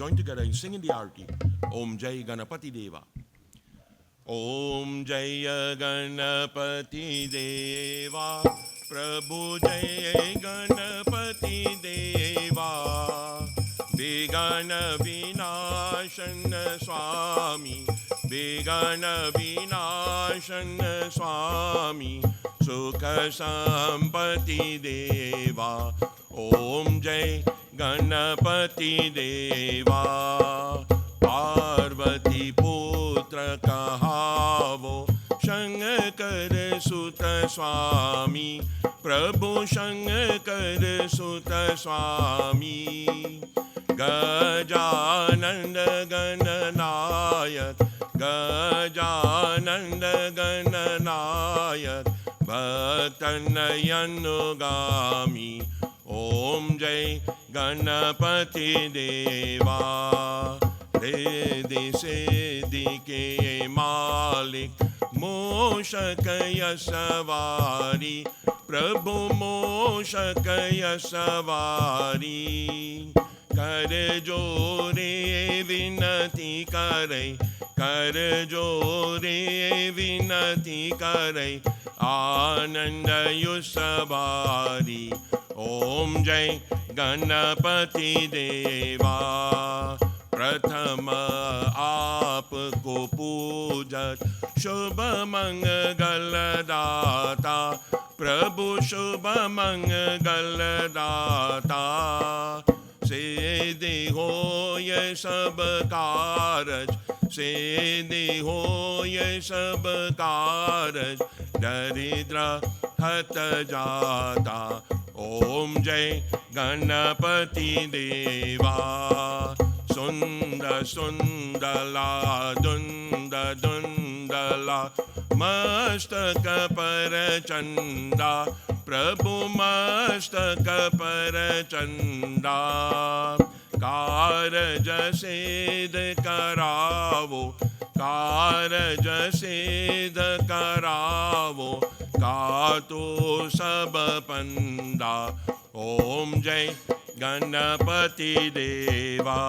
join together in singing the Arati. Om Jai Ganapati Deva. Om Jaya Ganapati Deva, Prabhu Jaya Ganapati Deva, Vigana Vinashana Swami, Vigana Vinashana Swami, Sukha Sampati Deva. Om Jai Ganapati Deva, Parvati Putra Kahavo, Shankar Sutta Swami, Prabhu Shankar Sutta Swami, Gajananda Gananayak, Gajananda Gananayak, Bhaktanayanugami. Om Jai Ganapati Deva, Riddhi Siddhi Ke Malik, Moshakaya Savari, Prabhu Moshakaya Savari, Kar Jore Vinati Karai, Kar Jore Vinati Karai, Ananda Yusabari. Om Jai Ganapati Deva, Prathama Aapko Pujat, Shubha Mangala Data, Prabhu Shubha Mangala Data, Siddhi Hoye Sab Karaj, Siddhi Hoye Sab Karaj, Daridra Hat Jata. Om Jai Ganapati Deva, Sunda Sundala Dunda Dundala, Mastaka Parachanda, Prabhu Mastaka Parachanda, Karaja Siddh Karavo, Karaja Siddh Karavo, Kato Sabapanda. Om Jai Ganapati Deva,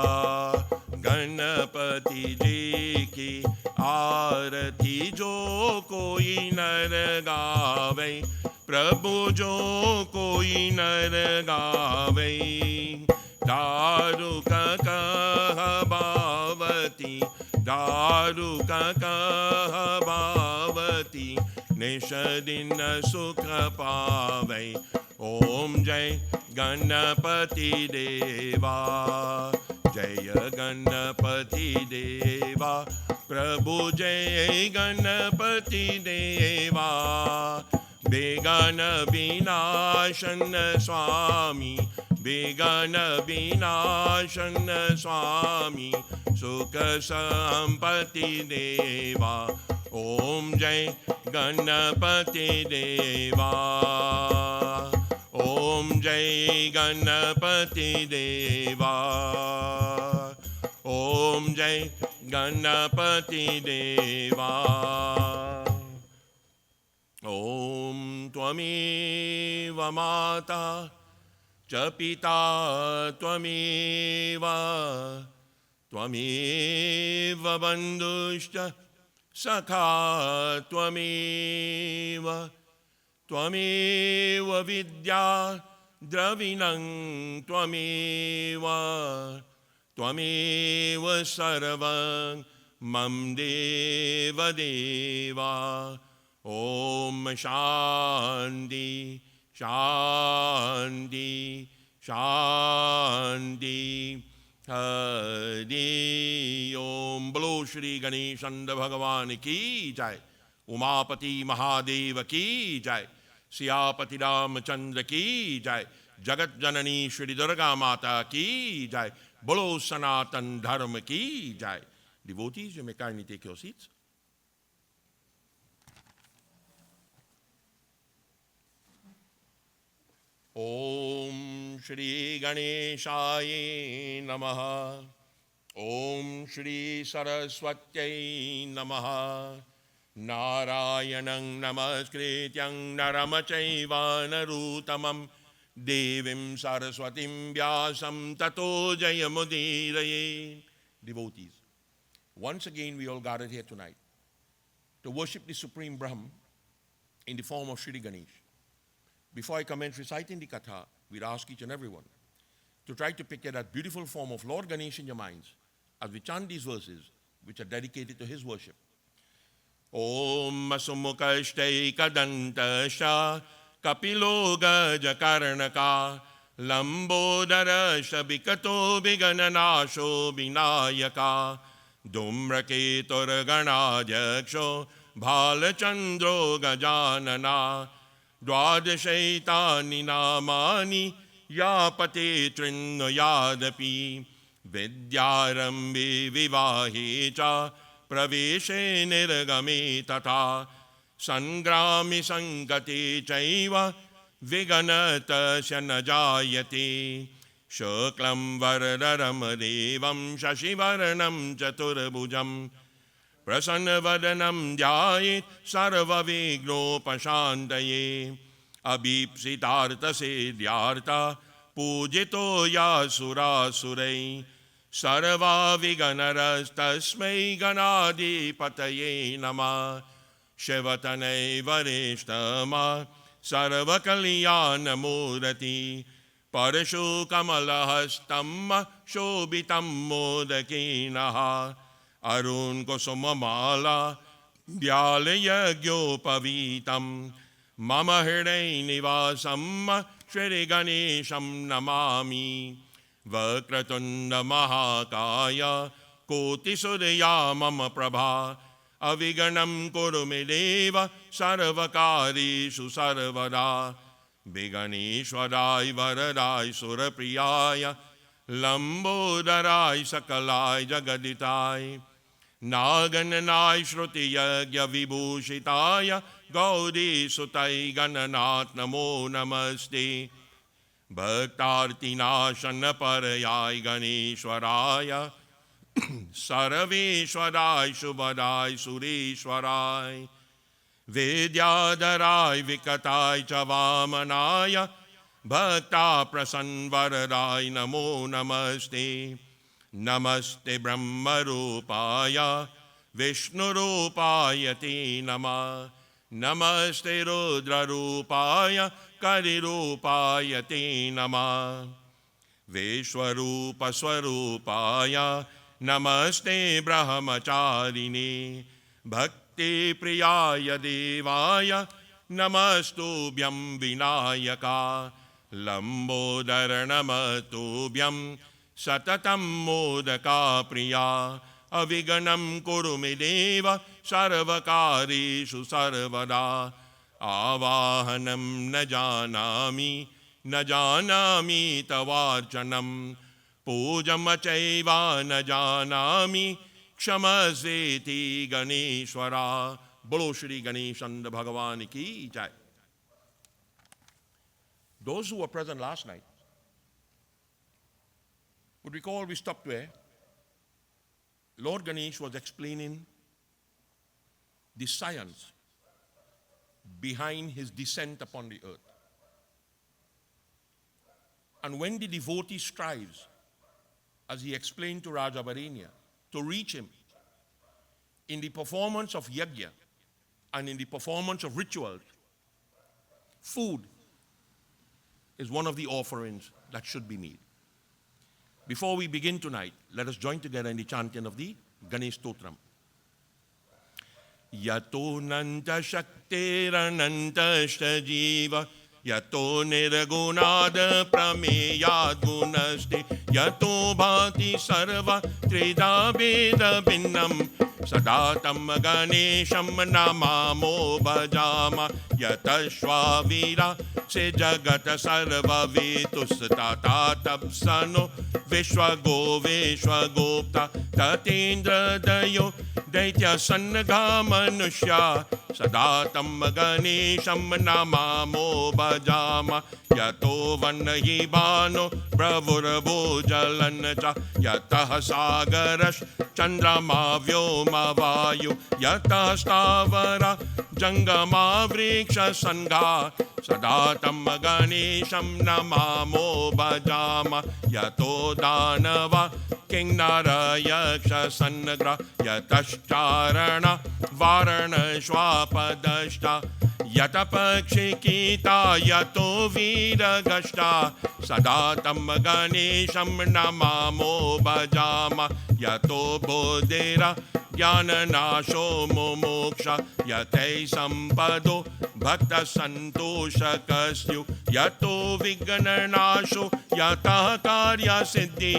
Ganapati Ji ki Aarati jo koi nar gaave, Prabhu jo koi nar gaave, Daruka kaha bhavati, Daruka kaha bhavati, Nishadina Sukha Pave. Om Jai Ganapati Deva, Jaya Ganapati Deva, Prabhu Jai Ganapati Deva, Vigana Vinashana Swami, Vigana Vinashana Swami, Sukha Sampati Deva. Om Jai Ganapati Deva, Om Jai Ganapati Deva, Om Jai Ganapati Deva. Om Tvameva Mata Cha Pita Tvameva, Tvameva Bandhushcha Sakha Tvameva, Tvameva Vidya Dravinam Tvameva, Tvameva Sarvam Mam Deva Deva. Om Shanti Shanti Shanti Hari Om. Bolo Shri Ganesh Bhagavan ki jai, Umapati Mahadeva ki jai, Siyapati Ramachandra ki jai, Jagat Janani Shri Durga Mata ki jai, Bolo Sanatan Dharma ki jai. Devotees, you may kindly take your seats. Om Shri Ganeshaya Namaha, Om Shri Saraswatyai Namaha, Narayanang Namaskrityang Naramachaiva Narutamam Devim Saraswatim Vyasam Tato Jayamudiraye. Devotees, once again we all gathered here tonight to worship the Supreme Brahm in the form of Shri Ganesh. Before I commence reciting the Katha, we'd ask each and everyone to try to picture that beautiful form of Lord Ganesh in your minds as we chant these verses which are dedicated to his worship. Om Masumukashtei Kadantasha Kapilo Gajakarnaka Lambodara Shabikato Vigananasho Vinayaka Dumraketur Ganajaksho Bhalachandro Gajanana Dwadashaitani Namani Yapate Trinno Yadapi Vidyarambi Vivahi Cha Praveshe Nirgame Tata Sangrami Sankate Chaiva Viganata Shanajayate Shuklam Varadaram Devam Shashivaranam Chaturbujam Prasanavadanam Dhyayit Sarva Vigno Pashantaye Abhipsitartha Siddhyartha Pujito Yasura Surei Sarva Viganaras Tasmai Ganadi Pataye Nama Shivatane Varishtama Sarva Kalyana Murati Parashu Kamalahastamma Shobitam Modakinaha Arun Kosumamala Vyalaya Gyopavitam Mama Hriday Nivasam Shri Ganesham Namami Vakratunda Mahakaya Koti Surya Mama Prabha Aviganam Kurumedeva Sarvakarishu Sarvada Viganeshwarai Varadai Surapriyaya Lambodarai Sakalai Jagaditai Nagananai Shruti Yagya Vibhushitaya Gaudi Sutai Gananat Namo Namaste Bhaktarti Nashana Parayai Ganeshwaraya Saraveshwarai Shubhadai Sureshwarai Vidyadarai Vikatai Chavamanaya Bhakta Prasanvaradai Namo Namaste Namaste Brahma Rupaya Vishnu Rupaya Te Nama Namaste Rudra Rupaya Kari Rupaya Te Nama Vishwarupa Swarupaya Namaste Brahmacharine Bhakti Priyaya Devaya Namastubhyam Vinayaka Lambodara Namatubhyam Satatam Modaka Priya Aviganam Kurumedeva Sarvakarishu Sarvada Avahanam Najanami Najanami Tavarchanam Pujamachaiva Najanami Kshamasveti Ganeshwara. Bolo Shri Ganeshanda Bhagavani Ki Jai. Those who were present last night would recall we stopped where Lord Ganesh was explaining the science behind his descent upon the earth. And when the devotee strives, as he explained to Raja Varenya, to reach him in the performance of Yagya and in the performance of rituals, food is one of the offerings that should be made. Before we begin tonight, let us join together in the chanting of the Ganesh Stotram. Yato nanta shaktirananta shtajiva Yato nirgunada prameyad gunasti Yato bhati sarva trida veda binnam Sadatam Ganesham namamo bhajama Yatashva vira se jagata sarva vitus tata tapsano Vishwago Vishwagopta Tatendra Dayo Daitya Sannagha Manushya Sadatam Ganesham namamo bhajama Yato Vanahibano Bravuravo Jalancha Yatah Sagarash Chandrama Vyoma vayu yata stavara jangama vriksha sangha sadatam ganesham namamo bhajama yato danava kingnara yaksha sangra yatashtarana varana shwapadashta yatapakshikita yato vidagashta sadatam ganesham namamo bhajama yato bodhera jnanasho momoksha yate sampado bhakta santosha kasyu yato vignanasho yata karya siddhi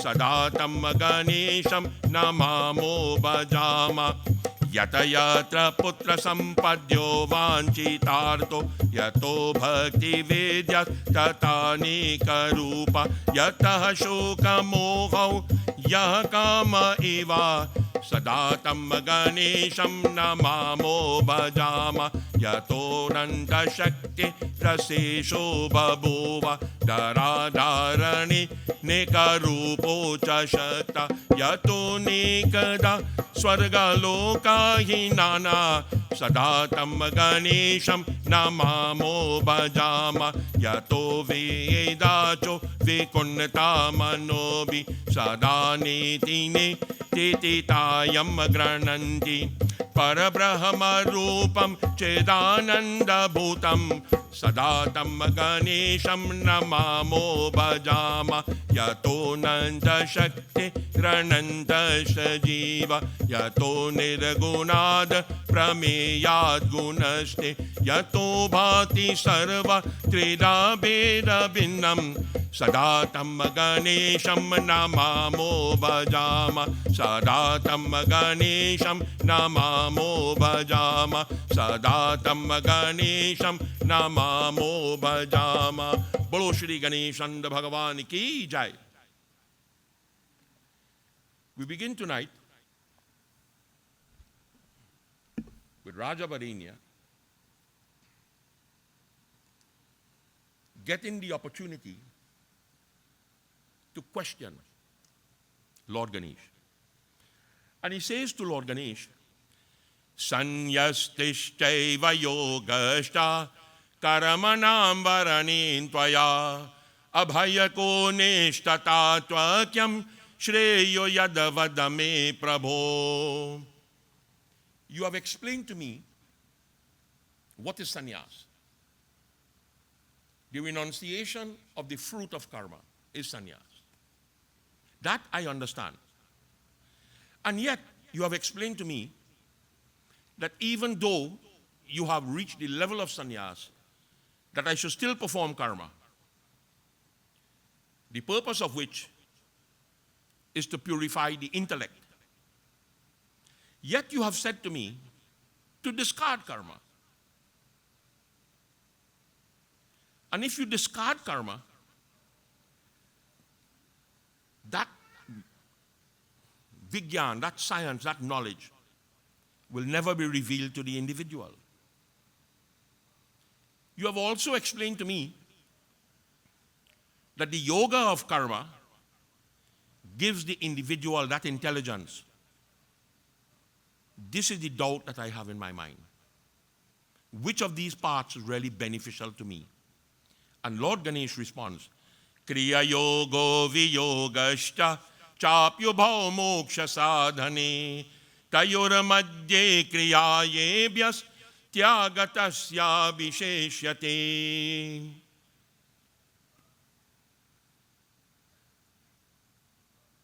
sadatam ganesham namamo bhajama yata yatra putra sampadyo vanchitarto yato bhakti vidyas tatanika rupa yata shoka moho yah kama eva sadatam ganesham namamo bhajama yato nanda shakti rasesho babhova dharadharani nekarupo cha shakta yato nekada swargaloka hinana sadatam ganesham namamo bhajama yato vedacho vikunnata manobi sadanitine tititayam grananti parabrahma rupam chedananda bhutam sadatam ganesham namamo bhajama yato nanda shakti grananta sajiva yato nirgunad prameyad gunaste yato bhati sarva trida beda binnam sadatam ganesham namamo bhajama sadatam ganesham namamo bhajama sadatam ganesham namamo bhajama. Bolo Shri Ganeshan Bhagavan ki jai. We begin tonight with Raja Varinya getting the opportunity to question Lord Ganesh. And he says to Lord Ganesh, Sanyastishchaiva yogashta karamanam varanin tvaya abhayako neshtata tvakyam shreyo yadavadame prabho. You have explained to me what is sannyas. The renunciation of the fruit of karma is sannyas. That I understand. And yet, you have explained to me that even though you have reached the level of sannyas, that I should still perform karma. The purpose of which is to purify the intellect. Yet you have said to me to discard karma. And if you discard karma, that Vigyan, that science, that knowledge will never be revealed to the individual. You have also explained to me that the yoga of karma gives the individual that intelligence. This is the doubt that I have in my mind. Which of these parts is really beneficial to me? And Lord Ganesh responds, Kriya yogo viyogashta chapyubhau moksha sadhane tayor madhye kriyayebhyas tyagatasya visheshyate.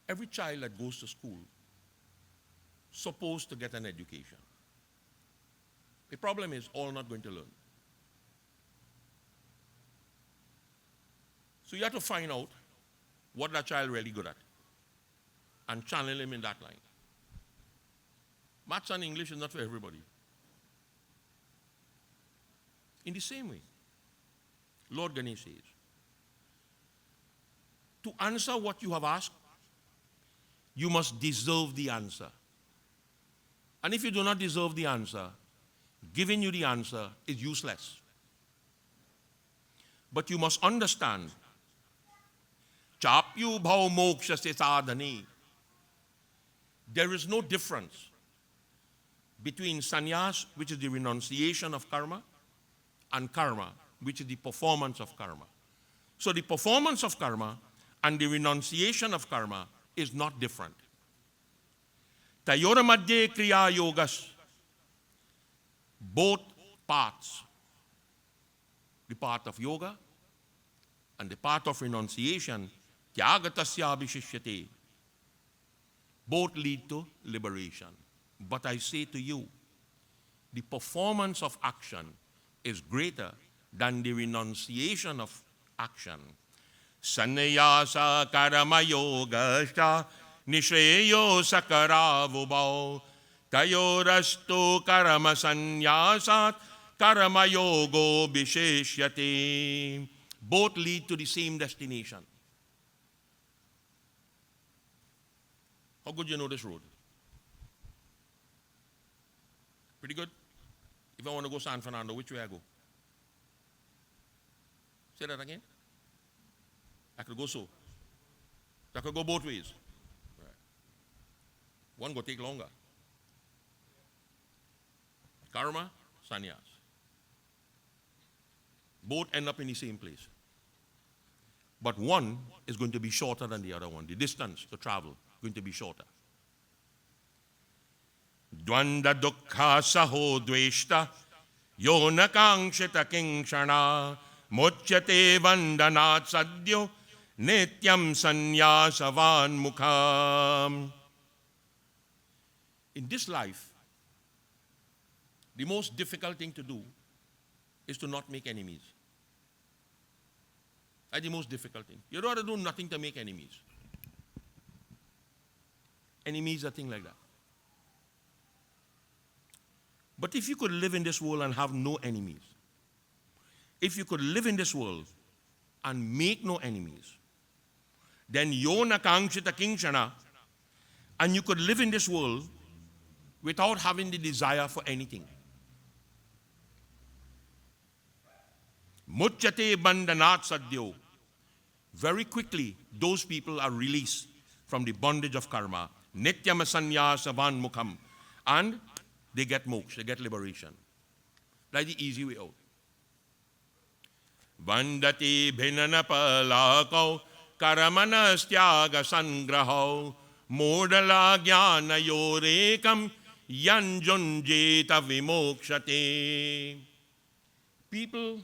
Every child that goes to school is supposed to get an education. The problem is all not going to learn. So you have to find out what that child really good at and channel him in that line. Maths and English is not for everybody. In the same way, Lord Ganesh says, to answer what you have asked, you must deserve the answer. And if you do not deserve the answer, giving you the answer is useless. But you must understand, Chapyu bhav moksha se sadhani. There is no difference between sannyas, which is the renunciation of karma, and karma, which is the performance of karma. So the performance of karma and the renunciation of karma is not different. Tayora madhye kriya yogas, both paths, the path of yoga and the path of renunciation, tyagatasya abhishishyate, both lead to liberation. But I say to you, the performance of action is greater than the renunciation of action. Sannyasa karma yogascha nishreyo sakaravubhau tayorastu karma sannyasat karma yogo visheshyate. Both lead to the same destination. How good you know this road? Pretty good? If I want to go San Fernando, which way I go? Say that again. I could go so. I could go both ways. Right. One go take longer. Karma, sannyas. Both end up in the same place. But one is going to be shorter than the other one. The distance to travel is going to be shorter. Dvanda dukkha saho dveshta yona kangshita kingshana muchyate vandanat sadyo nityam sanyasavan mukham. In this life, the most difficult thing to do is to not make enemies. That's the most difficult thing. You'd rather do nothing to make enemies. Enemies are things like that. But if you could live in this world and have no enemies, if you could live in this world and make no enemies, then yona kangshita kingshana, and you could live in this world without having the desire for anything. Muchyate bandhanat sadyo. Very quickly, those people are released from the bondage of karma. Nityam sanyasavan mukham. And they get moksha, they get liberation. That's the easy way out. Vandati bhinana palakau karamanastyaga sangrahau modala jnana yorekam yanjunjeta vimokshate. People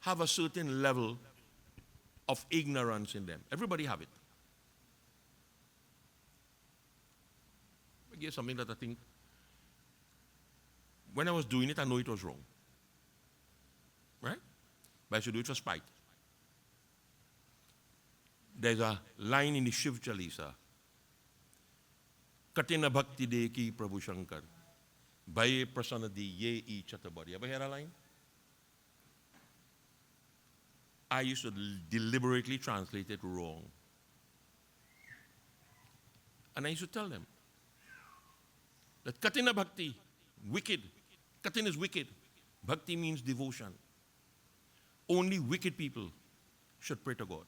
have a certain level of ignorance in them. Everybody have it. I guess something that I think, when I was doing it, I know it was wrong. Right? But I should do it for spite. There's a line in the Shiv Chalisa. Katina bhakti de ki Prabhu Shankar. Bhaye prasanadi ye e chatabari. Ever heard that line? I used to deliberately translate it wrong. And I used to tell them that Katina Bhakti, wicked. Katina is wicked. Bhakti means devotion. Only wicked people should pray to God.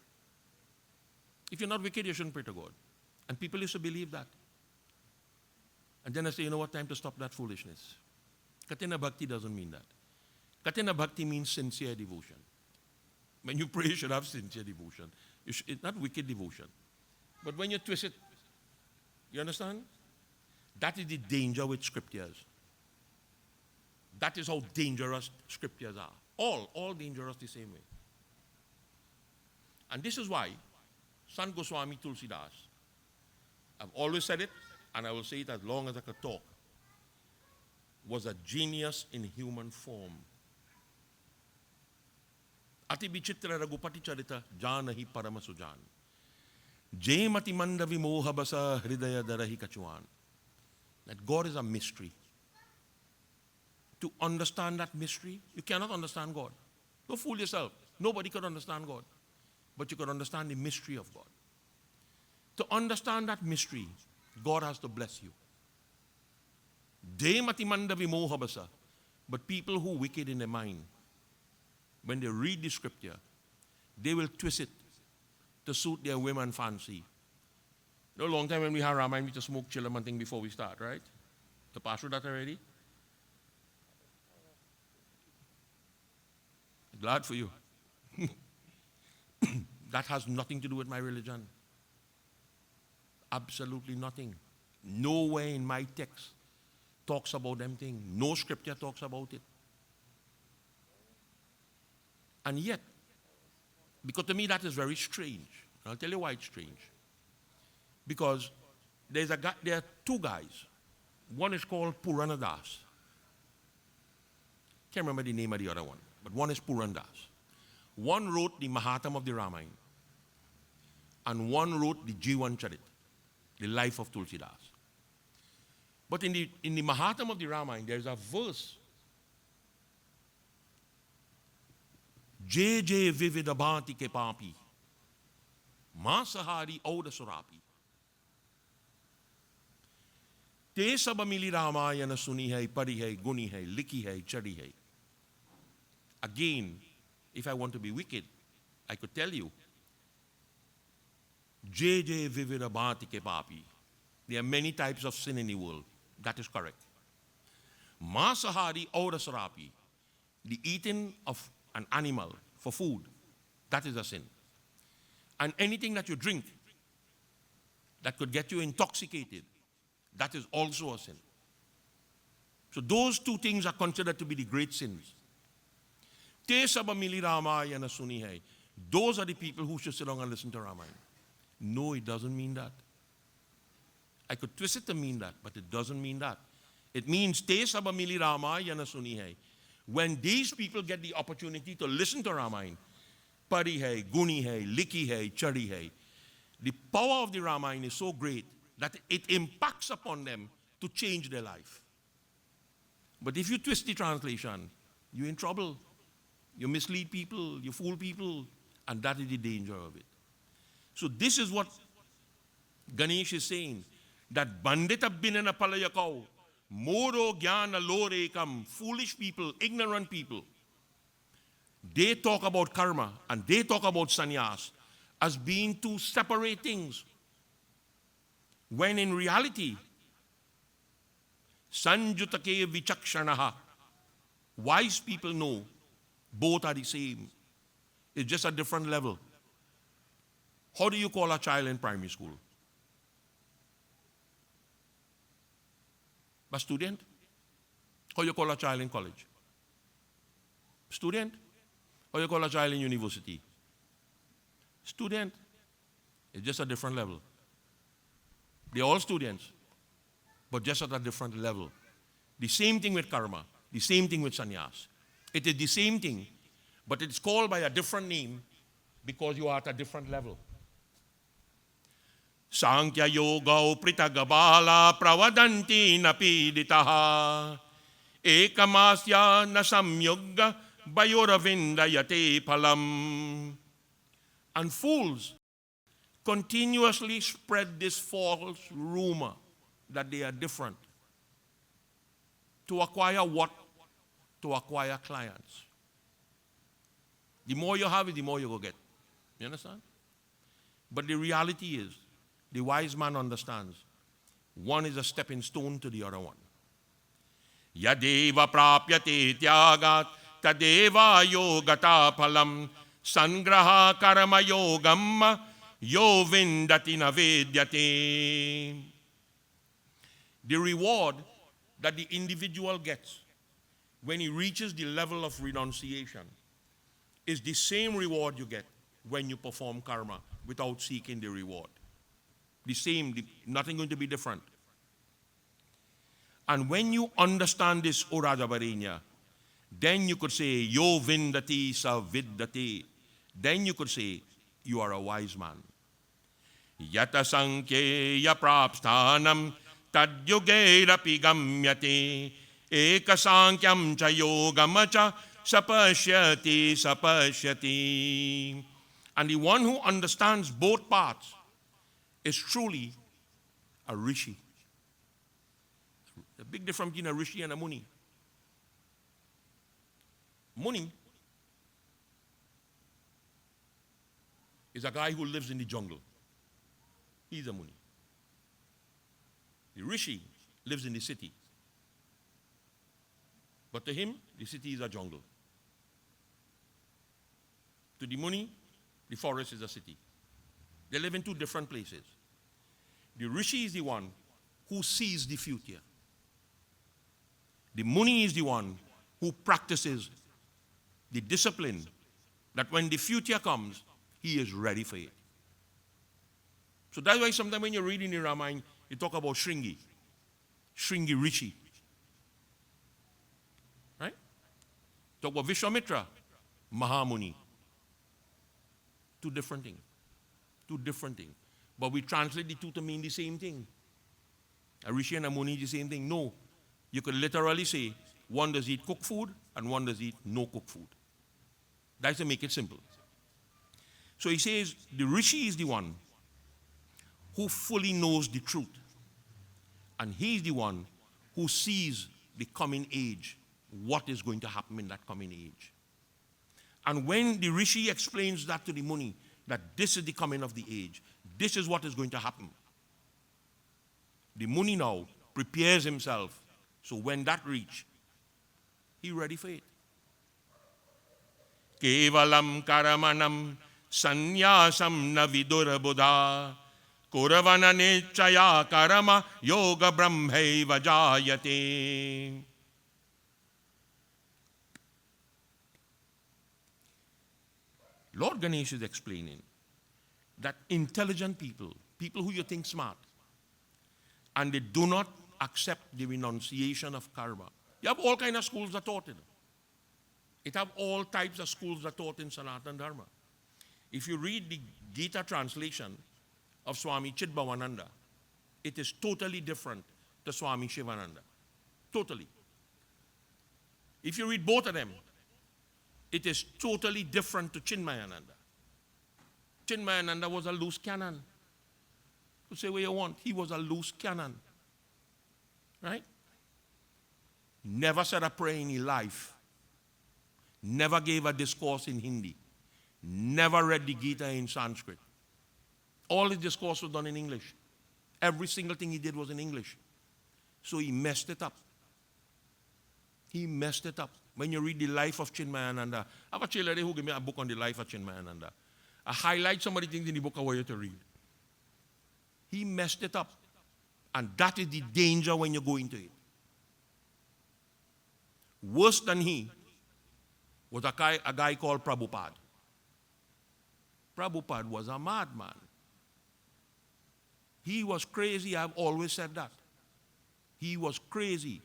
If you're not wicked, you shouldn't pray to God. And people used to believe that. And then I say, you know what, time to stop that foolishness. Katina Bhakti doesn't mean that. Katina Bhakti means sincere devotion. When you pray, you should have sincere devotion. It's not wicked devotion. But when you twist it, you understand? That is the danger with scriptures. That is how dangerous scriptures are. All dangerous the same way. And this is why Sant Goswami Tulsidas, I've always said it, and I will say it as long as I could talk, was a genius in human form. Ati bichitra ragupati charita janahi paramasujan. Jemati manda vimoha basa hridaya darahi kachuan. That God is a mystery. To understand that mystery, you cannot understand God. Don't fool yourself. Nobody could understand God. But you could understand the mystery of God. To understand that mystery, God has to bless you. Jemati manda vimoha basa. But people who are wicked in their mind, when they read the scripture, they will twist it to suit their whim and fancy. You know, a long time when we had Ramayana, we just smoke chill and thing before we start, right? To pass through that already? Glad for you. That has nothing to do with my religion. Absolutely nothing. Nowhere in my text talks about them things. No scripture talks about it. And yet, because to me that is very strange. I'll tell you why it's strange. Because there are two guys. One is called Puranadas. Can't remember the name of the other one, but one is Purandas. One wrote the Mahatma of the Ramayana, and one wrote the Jivan Charit, the life of Tulsidas. But in the Mahatma of the Ramayana, there's a verse. Jai Jai Vividabhanti ke papi, Masahari Auda Surapi. Te sab mili Ramayana suni hai, pari hai, guni hai, liki hai, chadi hai. Again, if I want to be wicked, I could tell you, Jai Jai Vividabhanti ke papi. There are many types of sin in the world. That is correct. Masahari Auda Surapi, the eating of an animal for food, that is a sin. And anything that you drink that could get you intoxicated, that is also a sin. So those two things are considered to be the great sins. Te sabamili Ramayana suni hai. Those are the people who should sit down and listen to Ramayana. No, it doesn't mean that. I could twist it to mean that, but it doesn't mean that. It means Te sabamili Ramayana suni hai. When these people get the opportunity to listen to Ramayana, pari hai, guni hai, liki hai, chari hai, the power of the Ramayana is so great that it impacts upon them to change their life. But if you twist the translation, you're in trouble. You mislead people, you fool people, and that is the danger of it. So this is what Ganesh is saying, that bandita binana palayakau, moro jnana lore kam, foolish people, ignorant people, they talk about karma and they talk about sannyas as being two separate things. When in reality, sanjutake vichakshanaha, wise people know both are the same. It's just a different level. How do you call a child in primary school? A student? How you call a child in college? Student? How you call a child in university? Student. It's just a different level. They're all students, but just at a different level. The same thing with karma, the same thing with sannyas. It is the same thing, but it's called by a different name because you are at a different level. Sankhya yoga pritagabala pravadanti napiditaha ekamasya nasamyogga bayoravindayate phalam. And fools continuously spread this false rumor that they are different. To acquire what? To acquire clients. The more you have it, the more you go get. You understand? But the reality is, the wise man understands, one is a stepping stone to the other one. Yadeva prapyate tyagat tadeva yogata phalam sangraha karma yogam yo vindati navedyate. The reward that the individual gets when he reaches the level of renunciation is the same reward you get when you perform karma without seeking the reward. The same, nothing going to be different. And when you understand this, O Rajavarenya, then you could say, Yo vindati sa viddati. Then you could say, you are a wise man. Yata sankya prapsthanam tadyugairapi gamyate eka sankyam cha yogamacha sapashyati sapashyati. And the one who understands both paths is truly a rishi. The big difference between a rishi and a muni. Muni is a guy who lives in the jungle. He's a muni. The Rishi lives in the city. But to him, the city is a jungle. To the Muni, the forest is a city. They live in two different places. The Rishi is the one who sees the future. The Muni is the one who practices the discipline that when the future comes, he is ready for it. So that's why sometimes when you read in the Ramayana, you talk about Shringi Rishi. Right? Talk about Vishwamitra, Mahamuni. Two different things. Two different things. But we translate the two to mean the same thing. A Rishi and a Muni is the same thing. No. You could literally say, one does eat cooked food and one does eat no cooked food. That's to make it simple. So he says, the Rishi is the one who fully knows the truth. And he is the one who sees the coming age, what is going to happen in that coming age. And when the Rishi explains that to the Muni, that this is the coming of the age, this is what is going to happen, the Muni now prepares himself, so when that reach, he's ready for it. Kevalam karamanam sanyasam na vidura buddha kuravana nechaya karama yoga brahmaiva jayate. Lord Ganesh is explaining that intelligent people, people who you think smart, and they do not accept the renunciation of karma. You have all kinds of schools that taught it. It have all types of schools that taught in Sanatana Dharma. If you read the Gita translation of Swami Chidbhavananda, it is totally different to Swami Shivananda. Totally. If you read both of them, it is totally different to Chinmayananda. Chinmayananda was a loose cannon. You say what you want. He was a loose cannon. Right? Never said a prayer in his life. Never gave a discourse in Hindi. Never read the Gita in Sanskrit. All his discourse was done in English. Every single thing he did was in English. So he messed it up. He messed it up. When you read the life of Chinmayananda, I have a child who gave me a book on the life of Chinmayananda. I highlight some of the things in the book I want you to read. He messed it up. And that is the danger when you go into it. Worse than he was a guy called Prabhupada. Prabhupada was a madman. He was crazy. I've always said that. He was crazy.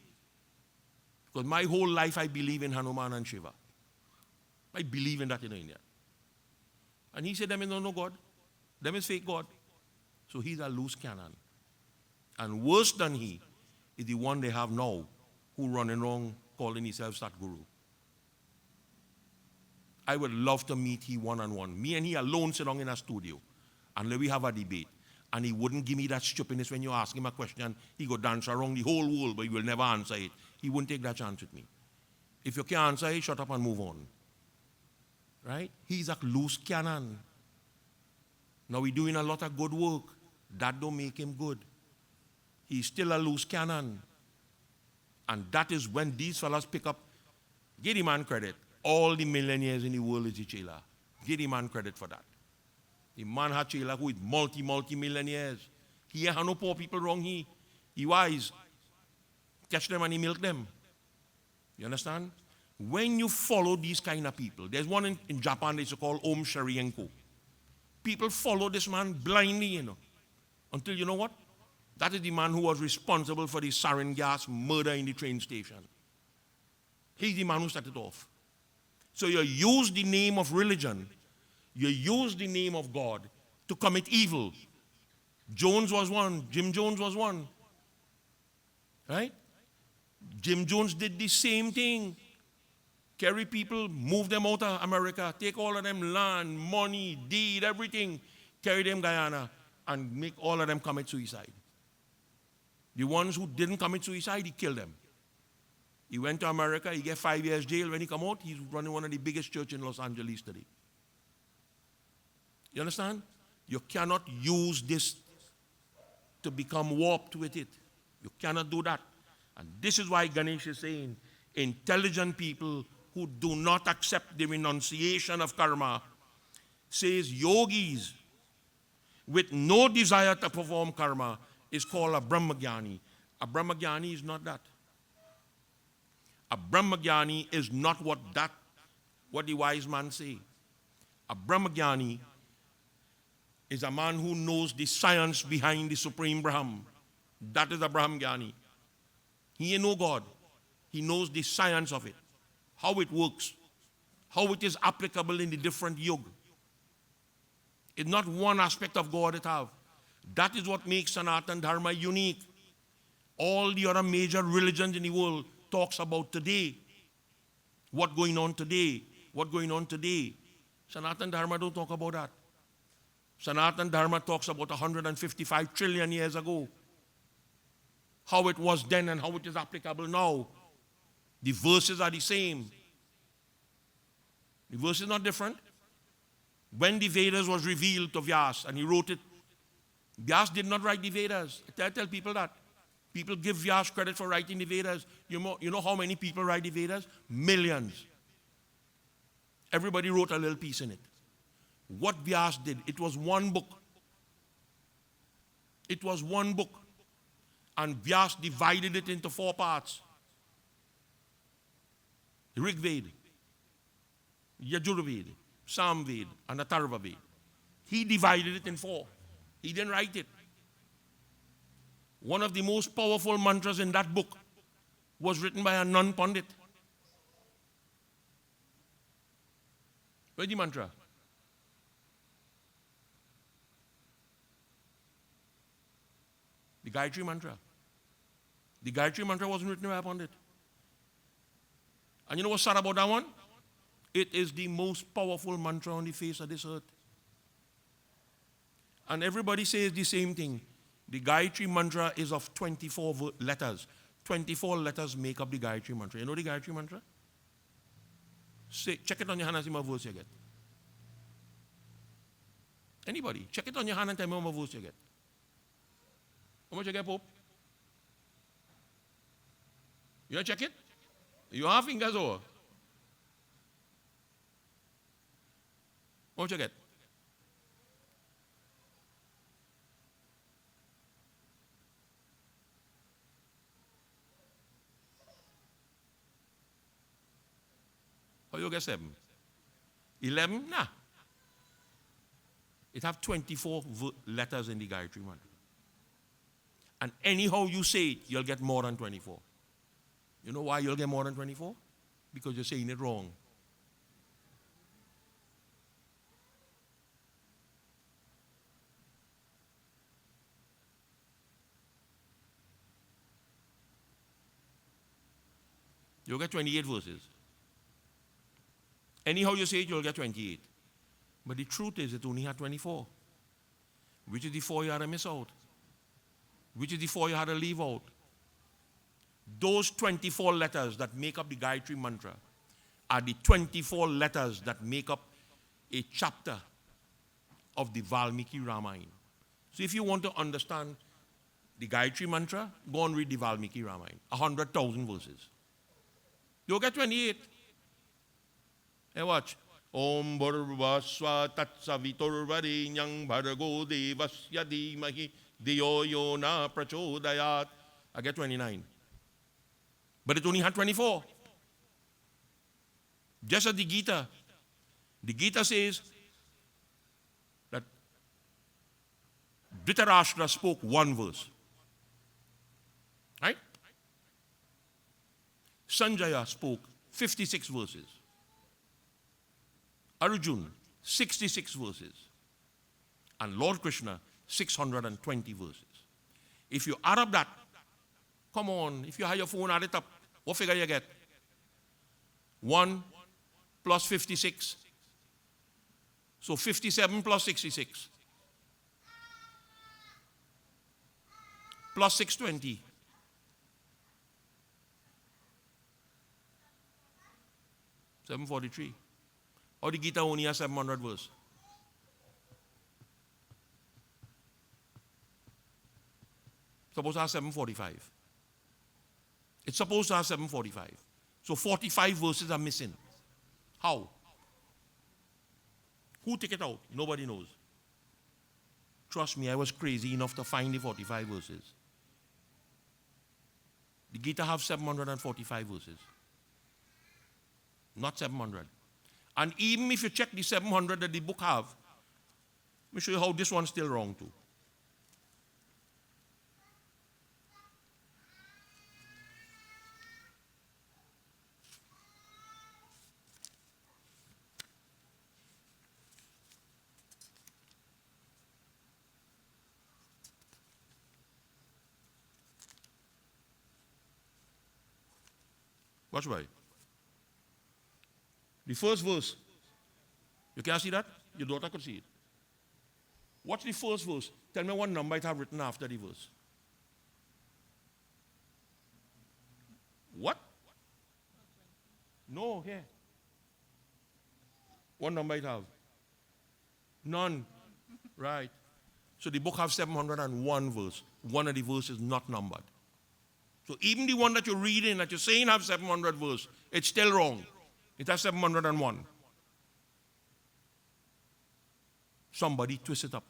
Because my whole life I believe in Hanuman and Shiva. I believe in that in India. And he said, them is no God. Them is fake God. So he's a loose cannon. And worse than he is the one they have now who running around calling himself Satguru. I would love to meet he one-on-one. Me and he alone sit down in a studio and let we have a debate. And he wouldn't give me that stupidness when you ask him a question. He go dance around the whole world, but he will never answer it. He wouldn't take that chance with me. If you can't answer it, shut up and move on. Right? He's a loose cannon. Now we're doing a lot of good work. That don't make him good. He's still a loose cannon. And that is when these fellas pick up, give the man credit. All the millionaires in the world is the chela. Give the man credit for that. The man had chela who is multi-millionaires. He ain't no poor people wrong. He wise. Catch them and he milk them. You understand? When you follow these kind of people, there's one in Japan they call Om Sharienko. People follow this man blindly, you know. Until you know what? That is the man who was responsible for the sarin gas murder in the train station. He's the man who started off. So you use the name of religion, you use the name of God to commit evil. Jones was one. Jim Jones was one. Right? Jim Jones did the same thing. Carry people, move them out of America, take all of them land, money, deed, everything, carry them Guyana, and make all of them commit suicide. The ones who didn't commit suicide, he killed them. He went to America, he get 5 years jail. When he come out, he's running one of the biggest churches in Los Angeles today. You understand? You cannot use this to become warped with it. You cannot do that. And this is why Ganesh is saying, intelligent people who do not accept the renunciation of karma, says yogis with no desire to perform karma is called a Brahmagyani. A Brahmagyani is not that. A Brahmagyani is not what the wise man say. A Brahmagyani is a man who knows the science behind the Supreme Brahm. That is a Brahmagyani. He ain't no God. He knows the science of it, how it works, how it is applicable in the different yuga. It's not one aspect of God it have. That is what makes Sanatana Dharma unique. All the other major religions in the world talks about today. What going on today? What going on today? Sanatana Dharma don't talk about that. Sanatana Dharma talks about 155 trillion years ago. How it was then and how it is applicable now. The verses are the same. The verse is not different. When the Vedas was revealed to Vyas and he wrote it, Vyas did not write the Vedas. I tell people that. People give Vyas credit for writing the Vedas. You know how many people write the Vedas? Millions. Everybody wrote a little piece in it. What Vyas did, it was one book. It was one book. And Vyas divided it into 4 parts. Rig Veda, Yajurveda, Samveda, and Atharva Veda. He divided it in 4. He didn't write it. One of the most powerful mantras in that book was written by a non-Pandit. Where's the mantra? The Gayatri Mantra. The Gayatri Mantra wasn't written by a Pandit. And you know what's sad about that one? It is the most powerful mantra on the face of this earth. And everybody says the same thing. The Gayatri Mantra is of 24 letters. 24 letters make up the Gayatri Mantra. You know the Gayatri Mantra? Check it on your hand and see what verse you get. Anybody? Check it on your hand and tell me what verse you get. How much you get, Pope? You want to check it? You have fingers over. What you get? How you get 7? 11? Nah. It have 24 letters in the Gayatri Mantra. And anyhow you say it, you'll get more than 24. You know why you'll get more than 24? Because you're saying it wrong. You'll get 28 verses. Anyhow you say it, you'll get 28. But the truth is, it only had 24. Which is the 4 you had to miss out? Which is the 4 you had to leave out? Those 24 letters that make up the Gayatri Mantra are the 24 letters that make up a chapter of the Valmiki Ramayana. So if you want to understand the Gayatri Mantra, go and read the Valmiki Ramayana. 100,000 verses. You'll get 28. Hey, watch. Om Bhurvasva Tatsaviturvarenyang Bhargo Devasya Dhimahi Diyo Yona Prachodayat. I get 29. But it only had 24. Just as the Gita. The Gita says that Dhritarashtra spoke 1 verse. Right? Sanjaya spoke 56 verses. Arjuna, 66 verses. And Lord Krishna, 620 verses. If you add up that, come on, if you have your phone, add it up. What figure you get? 1 plus 56. So 57 plus 66. Plus 620. $743. Or the Gita only has 700 verse. Supposed to have 745. It's supposed to have 745. So 45 verses are missing. How? Who took it out? Nobody knows. Trust me, I was crazy enough to find the 45 verses. The Gita have 745 verses. Not 700. And even if you check the 700 that the book have, let me show you how this one's still wrong too. Watch why. The first verse. You can't see that? Your daughter could see it. What's the first verse? Tell me what number it have written after the verse. What? No, here. What number it have? None. Right. So the book have 701 verse. One of the verses not numbered. So even the one that you're reading, that you're saying have 700 verse, it's still wrong. It has 701. Somebody twisted it up.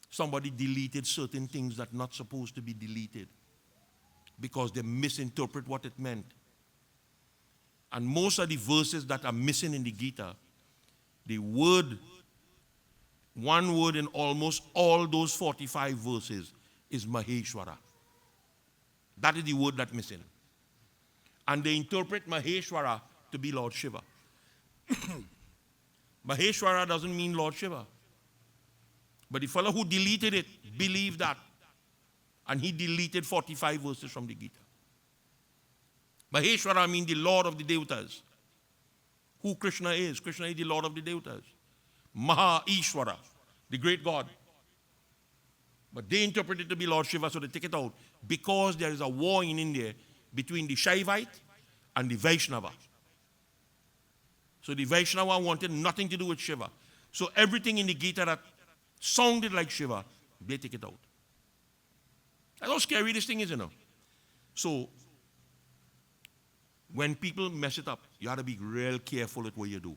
Somebody deleted certain things that are not supposed to be deleted because they misinterpret what it meant. And most of the verses that are missing in the Gita, the word, one word in almost all those 45 verses is Maheshwara. That is the word that's missing. And they interpret Maheshwara to be Lord Shiva. Maheshwara doesn't mean Lord Shiva. But the fellow who deleted it believed that. And he deleted 45 verses from the Gita. Maheshwara means the Lord of the Devatas. Who Krishna is. Krishna is the Lord of the Devatas. Maha Ishwara, the great God. But they interpret it to be Lord Shiva, so they take it out. Because there is a war in India between the Shaivite and the Vaishnava. So the Vaishnava wanted nothing to do with Shiva. So everything in the Gita that sounded like Shiva, they take it out. That's how scary this thing is, you know. So when people mess it up, you have to be real careful at what you do.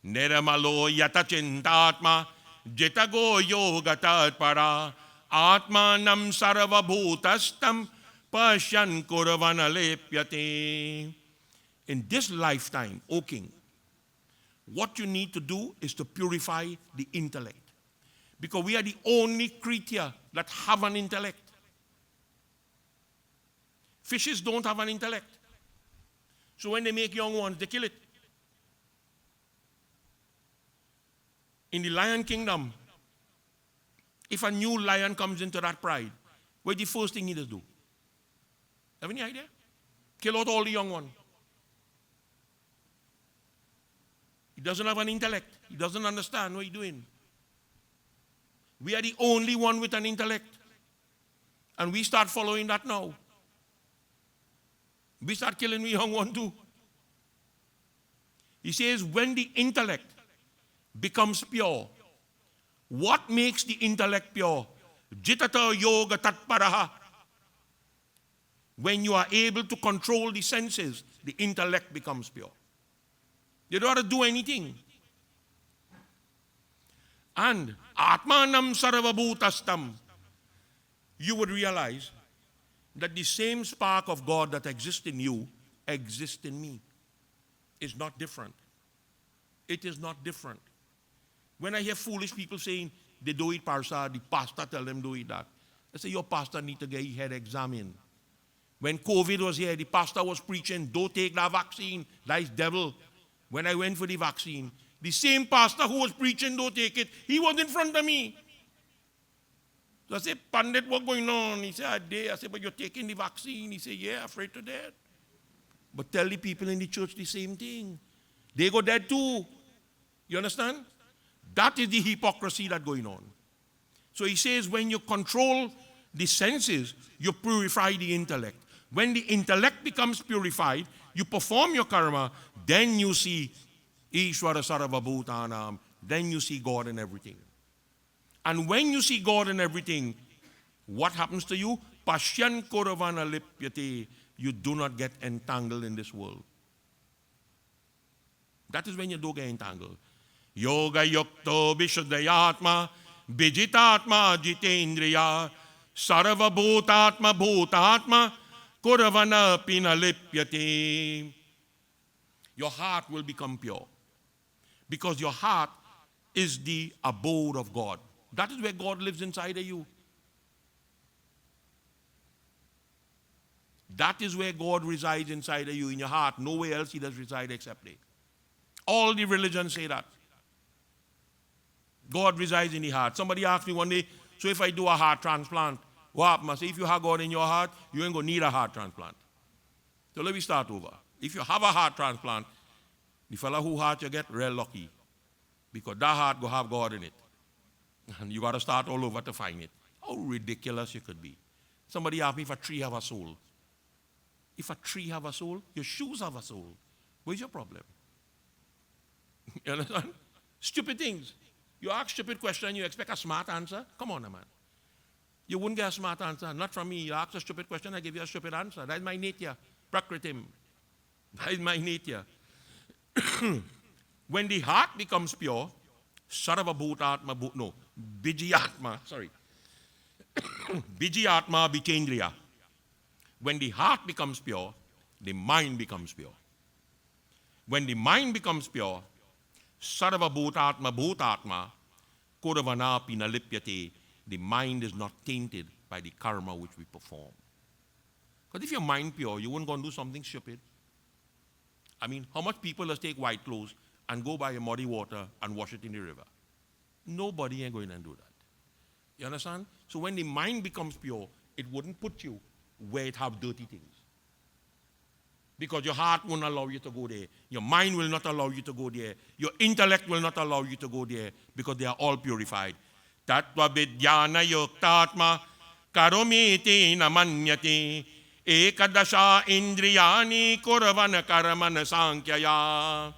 Niramalo yata chintatma jitago yogatat para atmanam sarva bhutastam pashyan kuravana lepyate. In this lifetime, O king, what you need to do is to purify the intellect. Because we are the only creature that have an intellect. Fishes don't have an intellect. So when they make young ones, they kill it. In the lion kingdom, if a new lion comes into that pride, what's the first thing he does do? Have any idea? Kill out all the young ones. He doesn't have an intellect. He doesn't understand what he's doing. We are the only one with an intellect. And we start following that now. We start killing the young one too. He says when the intellect becomes pure, what makes the intellect pure? Jitata yoga tatparaha. When you are able to control the senses, the intellect becomes pure. You don't have to do anything. And atmanam sarvabhutastam, you would realize that the same spark of God that exists in you exists in me. It's not different. It is not different. When I hear foolish people saying they don't eat parsa, the pastor tell them don't eat that. I say your pastor need to get his head examined. When COVID was here, the pastor was preaching, don't take that vaccine, that is devil. When I went for the vaccine, the same pastor who was preaching, don't take it, he was in front of me. So I said, Pandit, what's going on? He said, I said, but you're taking the vaccine. He said, yeah, afraid to death. But tell the people in the church the same thing. They go dead too. You understand? That is the hypocrisy that's going on. So he says, when you control the senses, you purify the intellect. When the intellect becomes purified, you perform your karma, then you see Ishvara Sarvabhutanam, then you see God in everything. And when you see God in everything, what happens to you? Pashyan koravana lipyate. You do not get entangled in this world. That is when you do get entangled. Yoga yukto vishuddhayatma vijitatma jitendriya sarva bhutatma bhutatma koravana pinalipyate. Your heart will become pure. Because your heart is the abode of God. That is where God lives inside of you. That is where God resides inside of you, in your heart. Nowhere else he does reside except there. All the religions say that. God resides in the heart. Somebody asked me one day, so if I do a heart transplant, what happens? I say, if you have God in your heart, you ain't going to need a heart transplant. So let me start over. If you have a heart transplant, the fella who heart you get, real lucky. Because that heart will have God in it. And you got to start all over to find it. How ridiculous you could be. Somebody asked me if a tree have a soul. If a tree have a soul, your shoes have a soul. Where's your problem? You understand? Stupid things. You ask stupid question and you expect a smart answer? Come on, man. You wouldn't get a smart answer. Not from me. You ask a stupid question, I give you a stupid answer. That is my nature. Prakritim. That is my nature. When the heart becomes pure, Sarva Bhutatma, Vijayatma, Vijayatma Vichendriya. When the heart becomes pure, the mind becomes pure. When the mind becomes pure, Sarva Bhutatma Bhutatma, Kodavana Pinalipyate, the mind is not tainted by the karma which we perform. Because if your mind pure, you wouldn't go and do something stupid. I mean, how much people just take white clothes and go by a muddy water and wash it in the river? Nobody ain't going to do that. You understand? So when the mind becomes pure, it wouldn't put you where it have dirty things. Because your heart won't allow you to go there. Your mind will not allow you to go there. Your intellect will not allow you to go there because they are all purified. Tattva vidyana yuktatma karomiti namanyati ekadasha indriyani kuravana karamana sankyaya.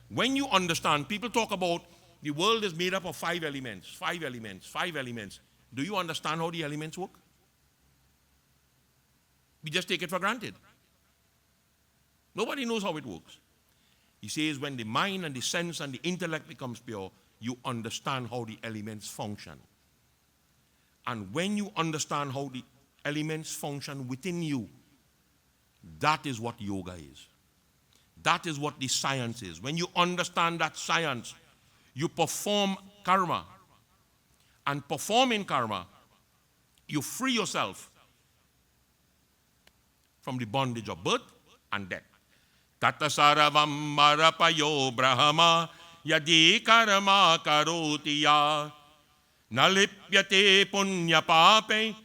When you understand, people talk about the world is made up of 5 elements, 5 elements, 5 elements. Do you understand how the elements work? We just take it for granted. Nobody knows how it works. He says when the mind and the sense and the intellect becomes pure, you understand how the elements function. And when you understand how the elements function within you, that is what yoga is. That is what the science is. When you understand that science, you perform karma. And performing karma, you free yourself from the bondage of birth and death. Tata saravam marapayo brahma yadi karma karoti ya nalipyate punya pape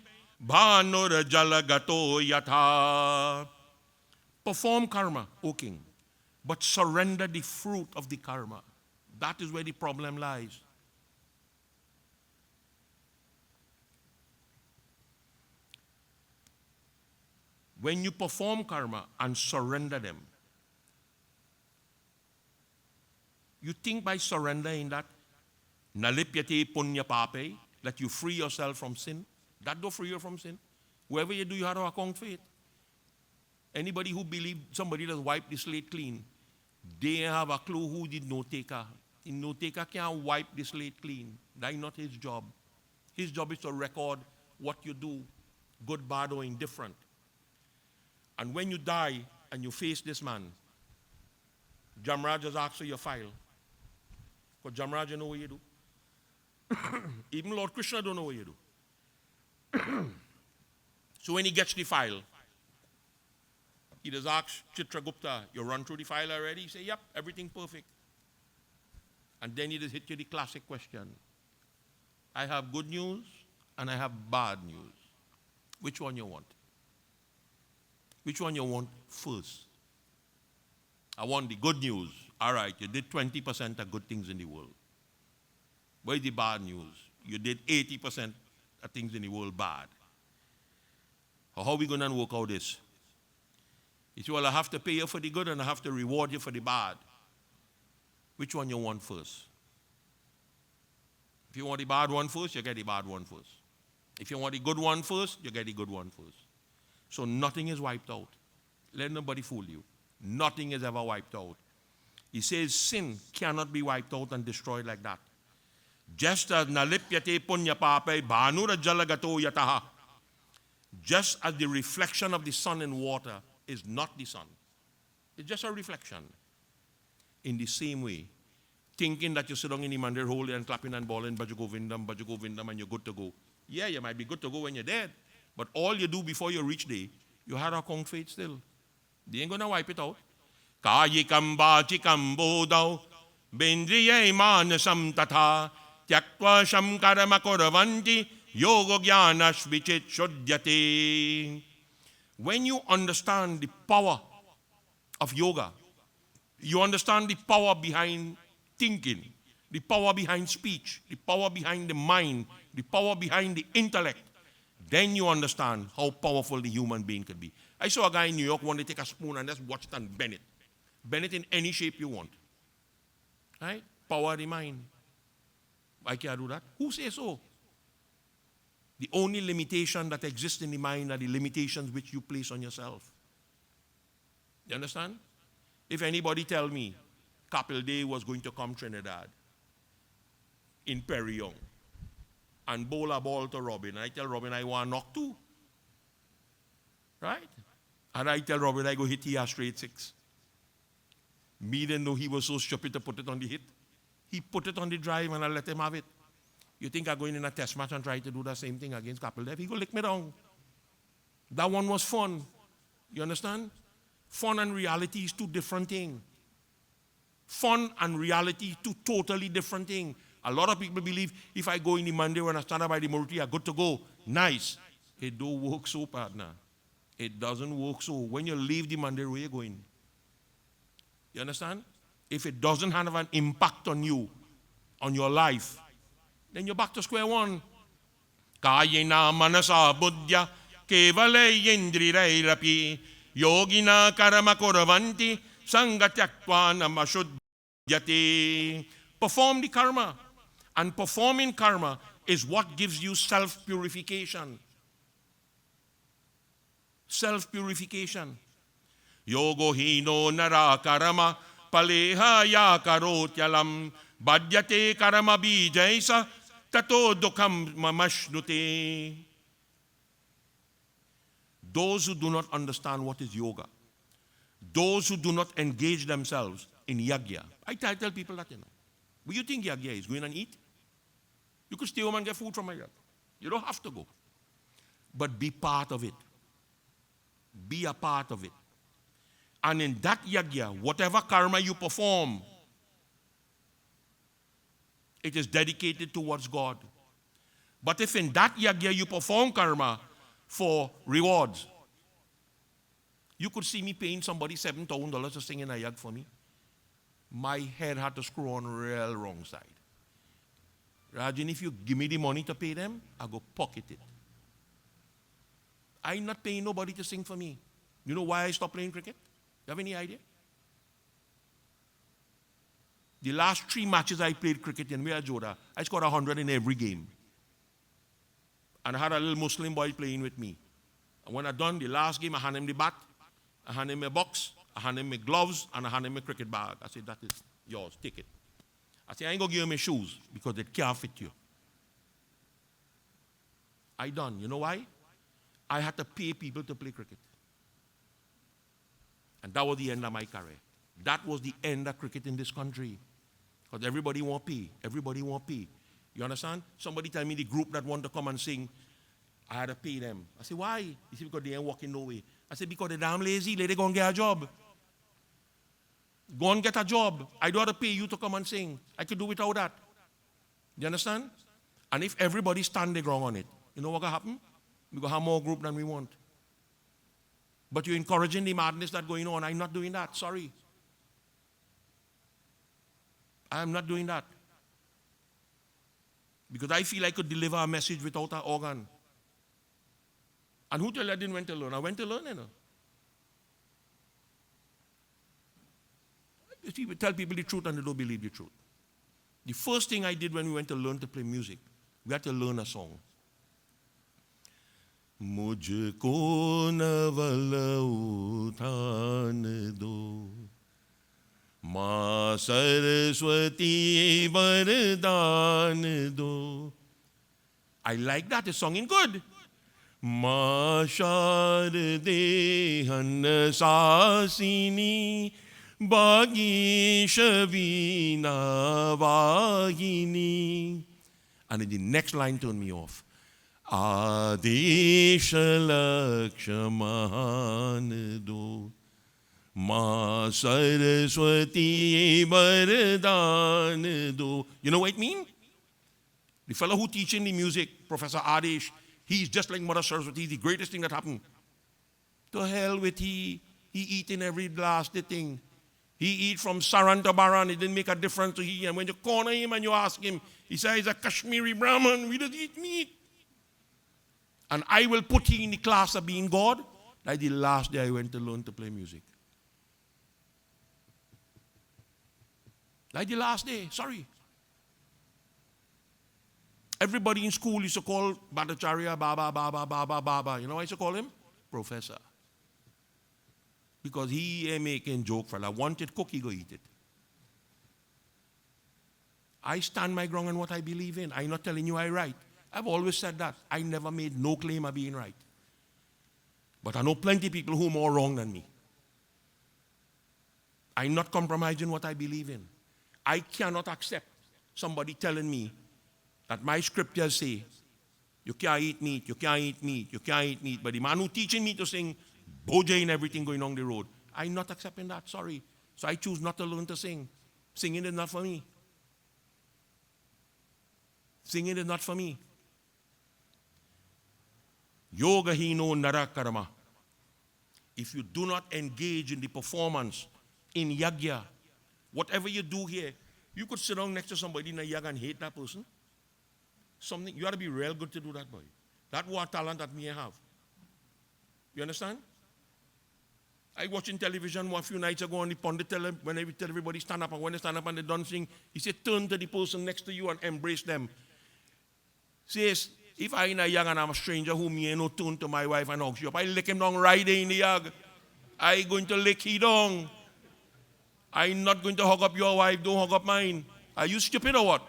bhanur jalagato yatha. Perform karma, O king, but surrender the fruit of the karma. That is where the problem lies. When you perform karma and surrender them, you think by surrendering that, nalipyate punya pape, that you free yourself from sin. That don't free you from sin. Whoever you do, you have to account for it. Anybody who believes somebody does wipe the slate clean, they have a clue who did no taker. The no taker can't wipe the slate clean. That's not his job. His job is to record what you do, good, bad, or indifferent. And when you die and you face this man, Jamraj just asks for your file. Because Jamraj, you know what you do. Even Lord Krishna don't know what you do. So when he gets the file, he just asks Chitragupta, you run through the file already? He say, yep, everything perfect. And then he just hit you the classic question. I have good news and I have bad news. Which one you want? Which one you want first? I want the good news. All right, you did 20% of good things in the world. Where's the bad news? You did 80% of things in the world bad. How are we going to work out this? He said, well, I have to pay you for the good and I have to reward you for the bad. Which one you want first? If you want the bad one first, you get the bad one first. If you want the good one first, you get the good one first. So nothing is wiped out. Let nobody fool you. Nothing is ever wiped out. He says sin cannot be wiped out and destroyed like that. Just as nalipyate punya pape bhanura jalagato yataha. Just as the reflection of the sun in water is not the sun. It's just a reflection. In the same way, thinking that you sit down in the mandir hole and clapping and bawling, Bhaja Govindam, and you're good to go. Yeah, you might be good to go when you're dead, but all you do before you reach there, you had a kong faith still. They ain't gonna wipe it out. Kayikam bachikam bodao, bendriye manasam tatha, tyakva shamkarama koravanti, yoga gyanash vichit shodyate. When you understand the power of yoga, you understand the power behind thinking, the power behind speech, the power behind the mind, the power behind the intellect, then you understand how powerful the human being could be. I saw a guy in New York one day take a spoon and just watch it and bend it. Bend it in any shape you want. Right? Power of the mind. I can't do that. Who says so? The only limitation that exists in the mind are the limitations which you place on yourself. You understand? If anybody tell me Kapil Day was going to come Trinidad in Perry Young and bowl a ball to Robin, and I tell Robin I want to knock two. Right? And I tell Robin I go hit here straight six. Me didn't know he was so stupid to put it on the hit. He put it on the drive and I let him have it. You think I'm going in a test match and try to do the same thing against Kapil Dev? He go lick me down. That one was fun. You understand? Fun and reality is two different things. Fun and reality, two totally different things. A lot of people believe if I go in the Monday when I stand up by the Murti, I'm good to go. Nice. It don't work so, partner. It doesn't work so. When you leave the Monday, where you going? You understand? If it doesn't have an impact on you, on your life, then you're back to square one. Kayena manasa buddhya kevale yendrirei rapi yogina karama koravanti sangatyakva namashudyate. Perform the karma. And performing karma is what gives you self-purification. Self-purification. Yogo hino nara karama paleha ya karotyalam badyate karama bijaisa tato dukham mamashnute. Those who do not understand what is yoga, those who do not engage themselves in Yagya. I tell people that, What do you think Yagya is? Going and eat? You could stay home and get food from my yard. You don't have to go. But be part of it. Be a part of it. And in that Yagya, whatever karma you perform, it is dedicated towards God. But if in that Yagya you perform karma for rewards, you could see me paying somebody $7,000 to sing in a yag for me. My head had to screw on real wrong side. Rajan, if you give me the money to pay them, I go pocket it. I'm not paying nobody to sing for me. You know why I stopped playing cricket? You have any idea? The last 3 matches I played cricket in Joda, I scored 100 in every game. And I had a little Muslim boy playing with me. And when I done the last game, I hand him the bat, I hand him a box, I hand him my gloves, and I hand him a cricket bag. I said, that is yours, take it. I said, I ain't going to give you my shoes because they can't fit you. I done. You know why? I had to pay people to play cricket. And that was the end of my career. That was the end of cricket in this country. Because everybody want pay. Everybody want pay. You understand? Somebody tell me the group that want to come and sing, I had to pay them. I said, why? He said, because they ain't working no way. I said, because they're damn lazy. Let them go and get a job. Go and get a job. I don't have to pay you to come and sing. I could do without that. You understand? And if everybody stand their ground on it, you know what will happen? We're going to have more group than we want. But you're encouraging the madness that's going on. I'm not doing that. Sorry. I'm not doing that. Because I feel I could deliver a message without an organ. And who tell you I didn't went to learn? I went to learn, You see, we tell people the truth and they don't believe the truth. The first thing I did when we went to learn to play music, we had to learn a song. मुझको नवल उठान दो, माँ सरस्वती वरदान दो. I like that. It's singing good. माँ शारदे हन्नसासिनी भागीशवीना वाहिनी. And then the next line turned me off. आदेश लक्ष्य महान दो, माँ सरस्वती वरदान दो. You know what it means? The fellow who teaching the music, Professor Adesh, he's just like Mother Saraswati, the greatest thing that happened. To hell with he eating every last thing. He eat from Saran to Baran, it didn't make a difference to him. And when you corner him and you ask him, he says he's a Kashmiri Brahmin, we don't eat meat. And I will put him in the class of being God. Like the last day I went to learn to play music. Like the last day, sorry. Everybody in school used to call Bhattacharya Baba, Baba, Baba, Baba. You know what I used to call him? Professor. Because he ain't making joke fella. Wanted cookie, go eat it. I stand my ground on what I believe in. I'm not telling you I'm right. I've always said that. I never made no claim of being right. But I know plenty of people who are more wrong than me. I'm not compromising what I believe in. I cannot accept somebody telling me that my scriptures say, you can't eat meat, you can't eat meat, you can't eat meat. But the man who teaching me to sing Boja and everything going on the road, I'm not accepting that, sorry. So I choose not to learn to sing. Singing is not for me. Singing is not for me. Yoga hino narakarama. If you do not engage in the performance in Yagya, whatever you do here, you could sit down next to somebody in a Yagya and hate that person. Something, you got to be real good to do that, boy. That what talent that me have. You understand? I watching television a few nights ago and the pundit tell when I tell everybody stand up, and when they stand up and they don't sing, he said turn to the person next to you and embrace them. Says, if I in a yag and I'm a stranger who me ain't no turn to my wife and hug you up, I lick him down right there in the yag. I going to lick he down. I'm not going to hug up your wife, don't hug up mine. Are you stupid or what?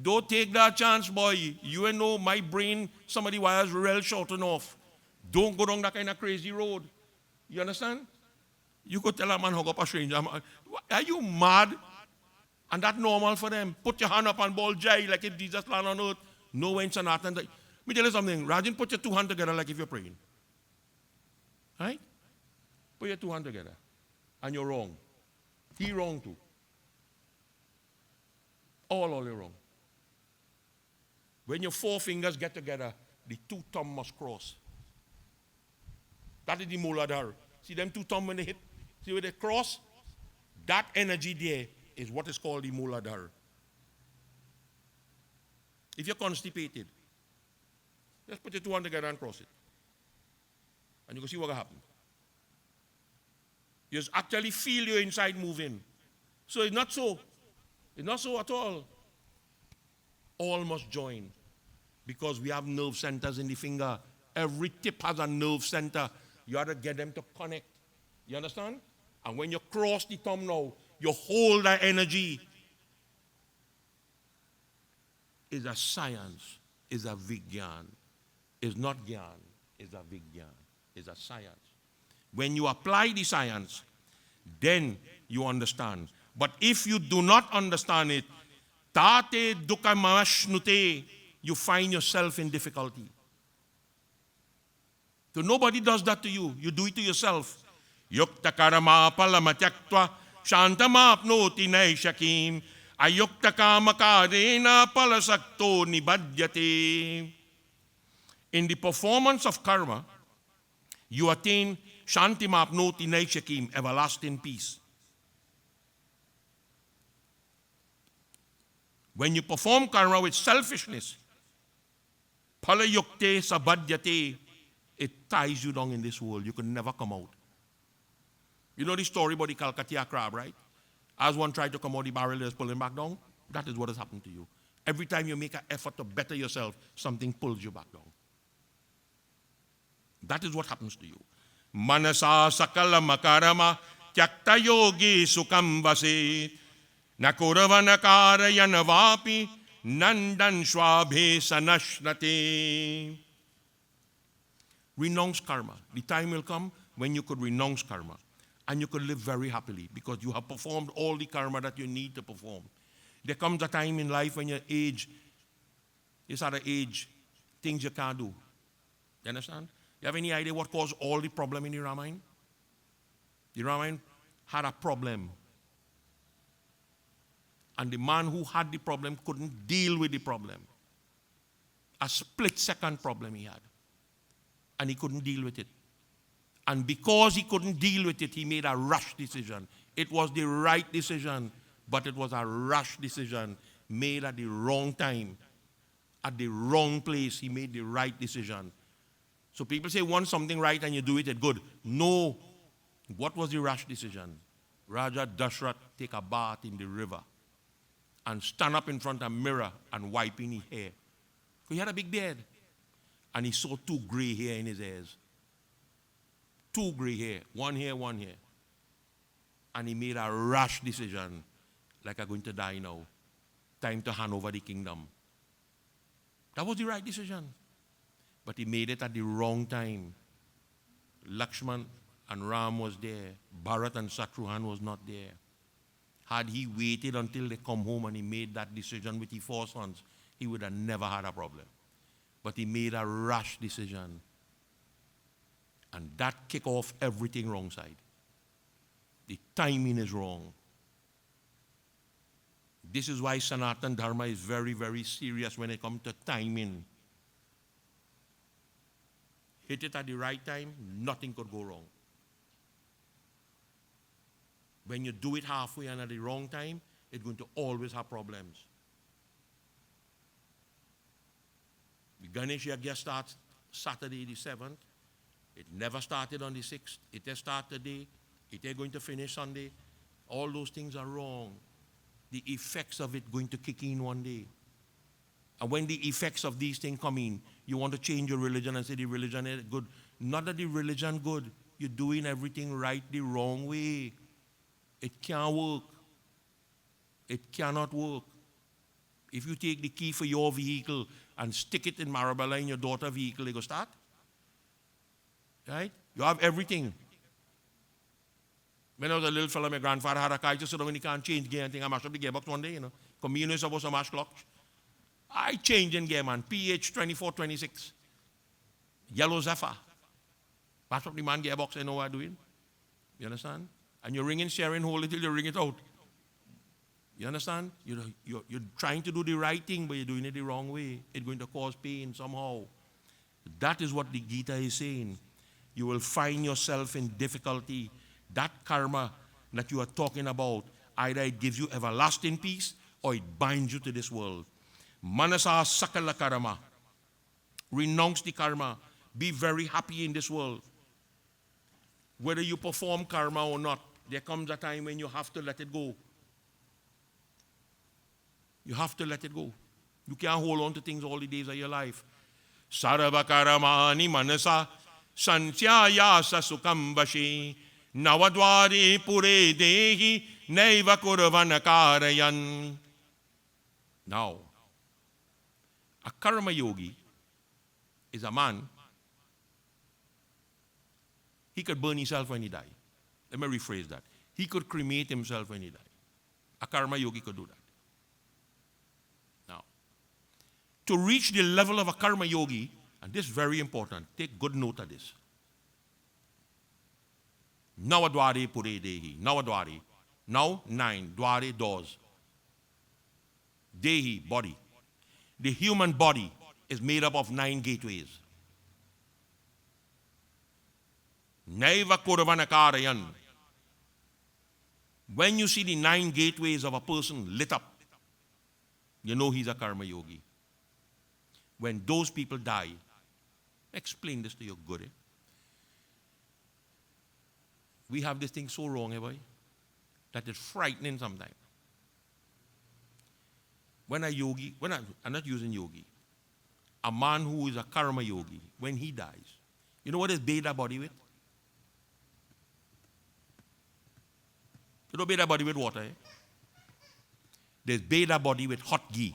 Don't take that chance, boy. You ain't know my brain, somebody wires real short enough. Don't go down that kind of crazy road. You understand? You could tell a man hug up a stranger. Are you mad? And that's normal for them. Put your hand up and ball jai like if Jesus land on earth. No wins and nothing. Let me tell you something. Rajan, put your two hands together like if you're praying. Right? Put your two hands together. And you're wrong. He wrong too. All you're wrong. When your four fingers get together, the two thumbs must cross. That is the Muladhara. See them two thumbs when they hit? See where they cross? That energy there is what is called the Muladhara. If you're constipated, just put your two hands together and cross it. And you can see what will happen. You just actually feel your inside moving. So it's not so. It's not so at all. All must join. Because we have nerve centers in the finger. Every tip has a nerve center. You have to get them to connect. You understand? And when you cross the thumb now, you hold that energy. It's a science. It's a Vigyan. It's not Gyan. It's a Vigyan. It's a science. When you apply the science, then you understand. But if you do not understand it, tate dukamashnute, you find yourself in difficulty. So nobody does that to you. You do it to yourself. Yukta karama palamatyakta shantama apnoti naishakim ayukta kamakarena palasakto nibadyate. In the performance of karma, you attain shantima apnoti naishakim, everlasting peace. When you perform karma with selfishness, palayukte sabadyate, it ties you down in this world. You can never come out. You know the story about the Calcutta crab, right? As one tried to come out, the barrel is pulling back down. That is what has happened to you. Every time you make an effort to better yourself, something pulls you back down. That is what happens to you. Manasa sakala makarama tyakta yogi sukam vase nakuravana karayanavapi nandan swabhe sanashnate. Renounce karma. The time will come when you could renounce karma and you could live very happily because you have performed all the karma that you need to perform. There comes a time in life when your age is at an age, things you can't do. You understand? You have any idea what caused all the problem in the Ramayana? The Ramayana had a problem. And the man who had the problem couldn't deal with the problem. A split-second problem he had. And he couldn't deal with it. And because he couldn't deal with it, he made a rash decision. It was the right decision, but it was a rash decision made at the wrong time. At the wrong place, he made the right decision. So people say, want something right and you do it, it's good. No. What was the rash decision? Raja Dashrath take a bath in the river and stand up in front of a mirror and wiping his hair. He had a big beard. And he saw 2 gray hair in his hairs. 2 gray hair. One here, one here. And he made a rash decision. Like, I'm going to die now. Time to hand over the kingdom. That was the right decision. But he made it at the wrong time. Lakshman and Ram was there. Bharat and Shatrughan was not there. Had he waited until they come home and he made that decision with his 4 sons, he would have never had a problem. But he made a rash decision. And that kicked off everything wrong side. The timing is wrong. This is why Sanatan Dharma is very, very serious when it comes to timing. Hit it at the right time, nothing could go wrong. When you do it halfway and at the wrong time, it's going to always have problems. The Ganesh Yagya starts Saturday the 7th. It never started on the 6th. It has started today. It is going to finish Sunday. All those things are wrong. The effects of it going to kick in one day. And when the effects of these things come in, you want to change your religion and say the religion is good. Not that the religion good. You're doing everything right the wrong way. It can't work. It cannot work. If you take the key for your vehicle and stick it in Marabella in your daughter's vehicle, they go start. Right? You have everything. When I was a little fella, my grandfather had a car. I just said, when he can't change gear, I think I mashed up the gearbox one day, Come here, you're supposed to mash clutch. I changed in gear, man. PH 2426. Yellow Zephyr. Mash up the man gearbox, I know what I'm doing. You understand? And you're ringing steering, hold it till you ring it out. You understand? You're trying to do the right thing, but you're doing it the wrong way. It's going to cause pain somehow. That is what the Gita is saying. You will find yourself in difficulty. That karma that you are talking about, either it gives you everlasting peace or it binds you to this world. Manasa sakala karma. Renounce the karma. Be very happy in this world. Whether you perform karma or not, there comes a time when you have to let it go. You have to let it go. You can't hold on to things all the days of your life. Sarvakaramani manasa sansyayasa sukam vashi navadwari pure dehi naiva kurvana karayan. Now, a karma yogi is a man. He could burn himself when he died. Let me rephrase that. He could cremate himself when he died. A karma yogi could do that. Now, to reach the level of a karma yogi, and this is very important, take good note of this. Navadwari pure dehi. Navadwari. Now, 9. Dwari, doors. Dehi, body. The human body is made up of 9 gateways. Naiva kurvana karayan. When you see the 9 gateways of a person lit up, you know he's a karma yogi. When those people die, explain this to your good. We have this thing so wrong, boy, that it's frightening sometimes. When a yogi, I'm not using yogi, a man who is a karma yogi, when he dies, You know what they bathe their body with? You don't bathe their body with water, eh? They bathe their body with hot ghee.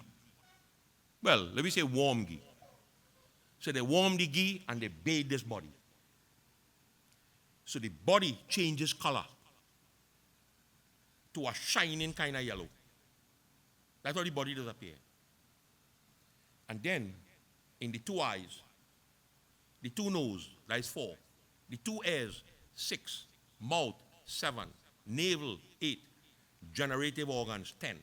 Well, let me say warm ghee. So they warm the ghee and they bathe this body. So the body changes color to a shining kind of yellow. That's how the body does appear. And then, in the 2 eyes, the 2 nose, that is 4. The 2 ears, 6. Mouth, 7. Navel, 8. Generative organs, 10.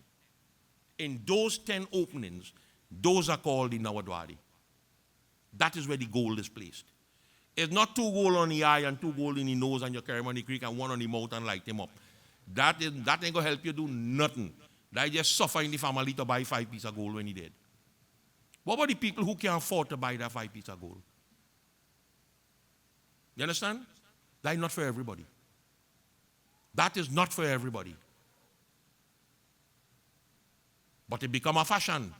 In those 10 openings, those are called the Nawadwadi. That is where the gold is placed. It's not 2 gold on the eye and 2 gold in the nose and you carry him on the creek and 1 on the mouth and light him up. That ain't going to help you do nothing. That just suffer in the family to buy 5 pieces of gold when he dead. What about the people who can't afford to buy that 5 pieces of gold? You understand? That is not for everybody. That is not for everybody. But it become a fashion.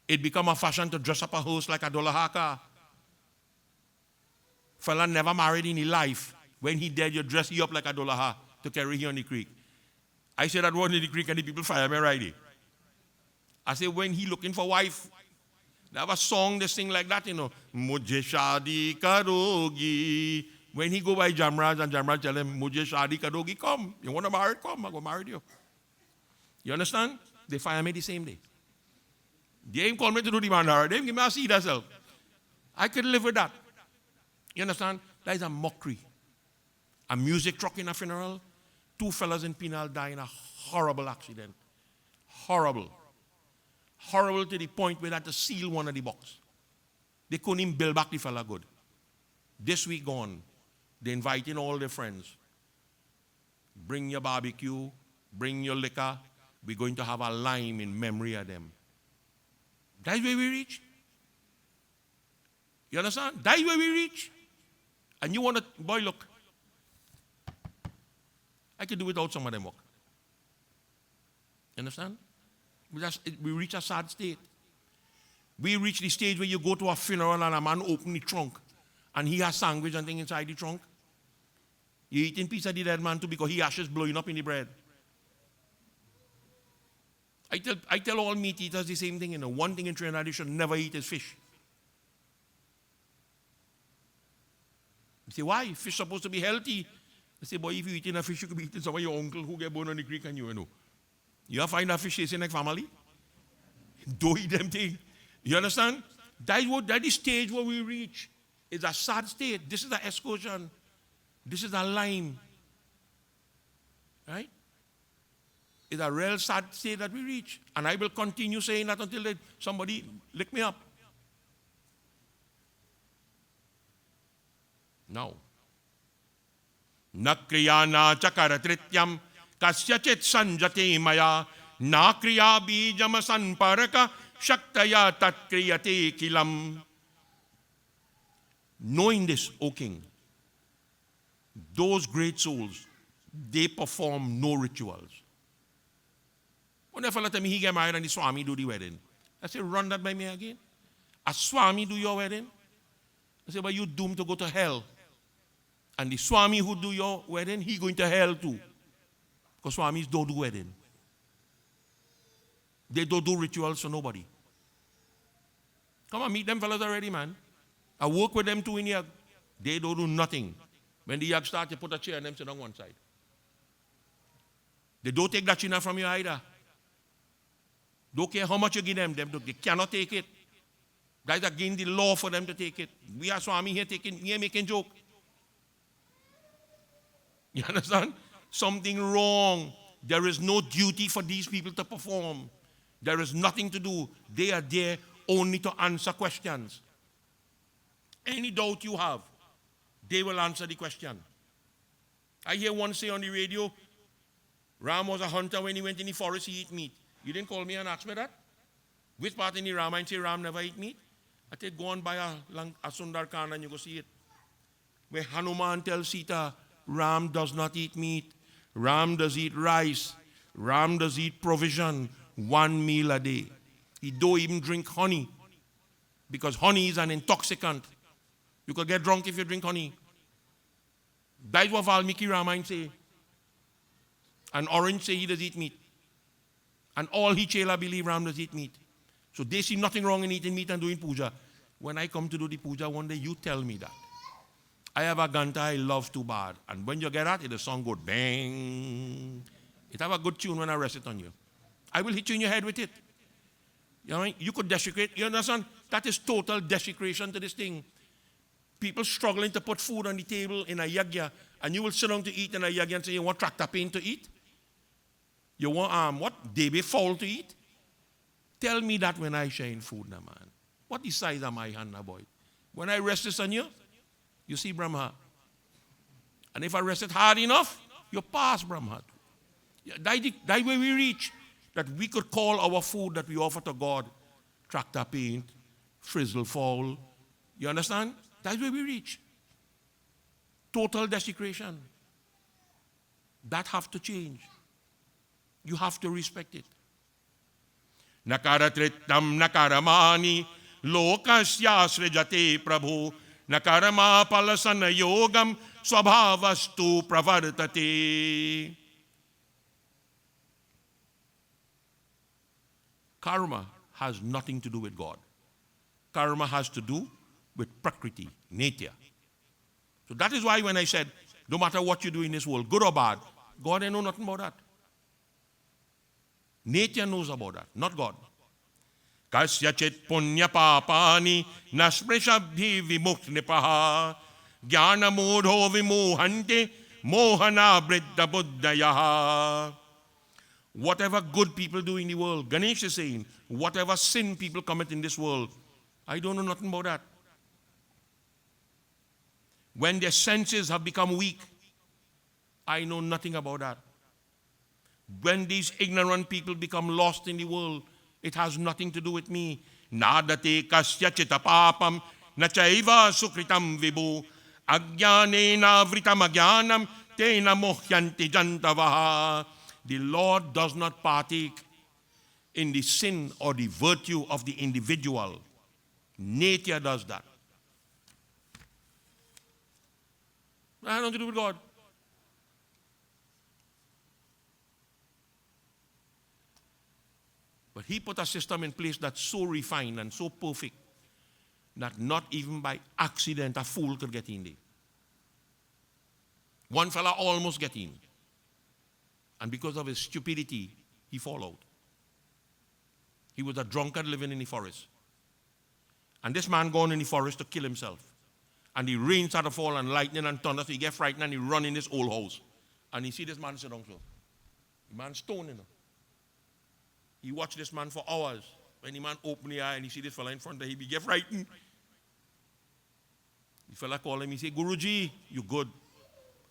It become a fashion to dress up a house like a dollar haka. Fella never married in his life. When he dead, you dress you up like a dollar ha to carry him on the creek. I said that one in the creek and the people fire me right there. I said when he looking for wife, they have a song they sing like that, you know. Mujhe shadi karogi. When he go by Jamraj and Jamraj tell him, Mujhe shadi karogi, come. You want to marry? Come, I go marry you. You understand? They fire me the same day. They ain't call me to do the mandara. They ain't give me a seat herself. I could live with that. You understand? That is a mockery. A music truck in a funeral. 2 fellas in Penal die in a horrible accident. Horrible. Horrible to the point where they had to seal one of the box. They couldn't even build back the fella good. This week gone, they inviting all their friends. Bring your barbecue, bring your liquor. We're going to have a lime in memory of them. That's where we reach. You understand? That's where we reach. And you want to, boy, look. I could do without some of them work. You understand? We reach a sad state. We reach the stage where you go to a funeral and a man open the trunk and he has sandwich and things inside the trunk. You eating piece of the dead man too because he ashes blowing up in the bread. I tell all meat eaters the same thing. You know, one thing in Trinidad you should never eat is fish. You say, why? Fish supposed to be healthy. I say, boy, if you eating a fish, you could be eating some of your uncle who get born on the creek and you know. You have to find a fish chasing like family. Don't eat them thing. You understand? That is the stage where we reach. It's a sad state. This is an excursion. This is a line. Right? It's a real sad state that we reach. And I will continue saying that until somebody lick me up. Now. Na kriya na chakaratrityam kasyachit sanjate maya na kriya bijam sanparaka shaktaya tatkriyate kilam. Knowing this, O king, those great souls, they perform no rituals. When a fellow tell me he get married and the Swami do the wedding, I say, run that by me again. A Swami do your wedding? I say, but you doomed to go to hell. And the Swami who do your wedding, he going to hell too. Because Swamis don't do wedding. They don't do rituals for nobody. Come on, meet them fellas already, man. I work with them too in Yag. They don't do nothing. When the Yag start, you put a chair and them sit on one side. They don't take that china from you either. Don't care how much you give them, they cannot take it. That is against the law for them to take it. We are Swami here making joke. You understand? Something wrong. There is no duty for these people to perform. There is nothing to do. They are there only to answer questions. Any doubt you have, they will answer the question. I hear one say on the radio, Ram was a hunter when he went in the forest, he eat meat. You didn't call me and ask me that? Which part in the Ramayana say Ram never eat meat? I said, go on buy a Sundar Khan and you go see it. Where Hanuman tells Sita, Ram does not eat meat. Ram does eat rice. Ram does eat provision, 1 meal a day. He don't even drink honey because honey is an intoxicant. You could get drunk if you drink honey. That's what Valmiki Ramayana say. And Orange say he does eat meat. And all he chela believe Ram does eat meat. So they see nothing wrong in eating meat and doing puja. When I come to do the puja one day, you tell me that. I have a ganta I love too bad. And when you get that, the song goes bang. It have a good tune when I rest it on you. I will hit you in your head with it. You know what I mean? You could desecrate. You understand? That is total desecration to this thing. People struggling to put food on the table in a yagya, and you will sit down to eat in a yagya and say, you want tractor pain to eat? You want what? Debe fowl to eat? Tell me that when I share in food now, man. What the size of my hand now, boy? When I rest this on you, you see Brahma. And if I rest it hard enough, you pass Brahma. That way we reach. That we could call our food that we offer to God tractor paint, frizzle fowl. You understand? That's where we reach. Total desecration. That have to change. You have to respect it. Nakaratritam nakaramani lokasya srijate prabhu nakarama palasana yogam swabhavastu pravartate. Karma has nothing to do with God. Karma has to do with Prakriti, nature. So that is why when I said, no matter what you do in this world, good or bad, God ain't know nothing about that. Nature knows about that, not God. Kasyachit punya papani naspreshabdhi vimukh nipaha jnana mudho vimuhante mohana briddha buddhayaha. Whatever good people do in the world, Ganesh is saying, whatever sin people commit in this world, I don't know nothing about that. When their senses have become weak, I know nothing about that. When these ignorant people become lost in the world, it has nothing to do with me. Nadate kasya chita papam nachaiva sukritam vibhu ajnanena vritam ajnanam tena mohyanti jantavaha. The Lord does not partake in the sin or the virtue of the individual. Nature does that. That has nothing to do with God. But he put a system in place that's so refined and so perfect that not even by accident a fool could get in there. One fella almost get in. And because of his stupidity, he fall out. He was a drunkard living in the forest. And this man gone in the forest to kill himself. And the rain started to fall and lightning and thunder, so he get frightened and he run in this old house. And he see this man sit down so. The man stoning him. He watched this man for hours. When the man open the eye and he see this fella in front of him, he get frightened. The fella call him, he say, Guruji, you good.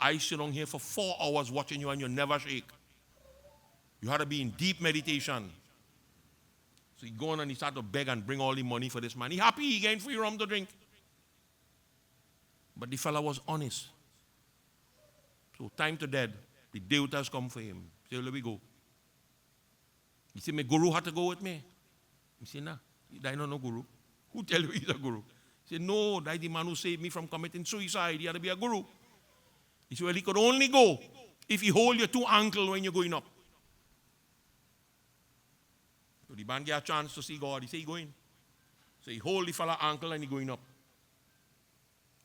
I sit down here for 4 hours watching you and you never shake. You had to be in deep meditation. So he go on and he start to beg and bring all the money for this man. He happy he getting free rum to drink. But the fella was honest. So time to dead, the devatas come for him. Say, let me go. He said, my guru had to go with me. He said, nah, I don't know guru. Who tell you he's a guru? He said, no, that's the man who saved me from committing suicide. He had to be a guru. He said, well, he could only go if he hold your 2 ankles when you're going up. So the man get a chance to see God. He said, he going. So he hold the fella ankle and he going up.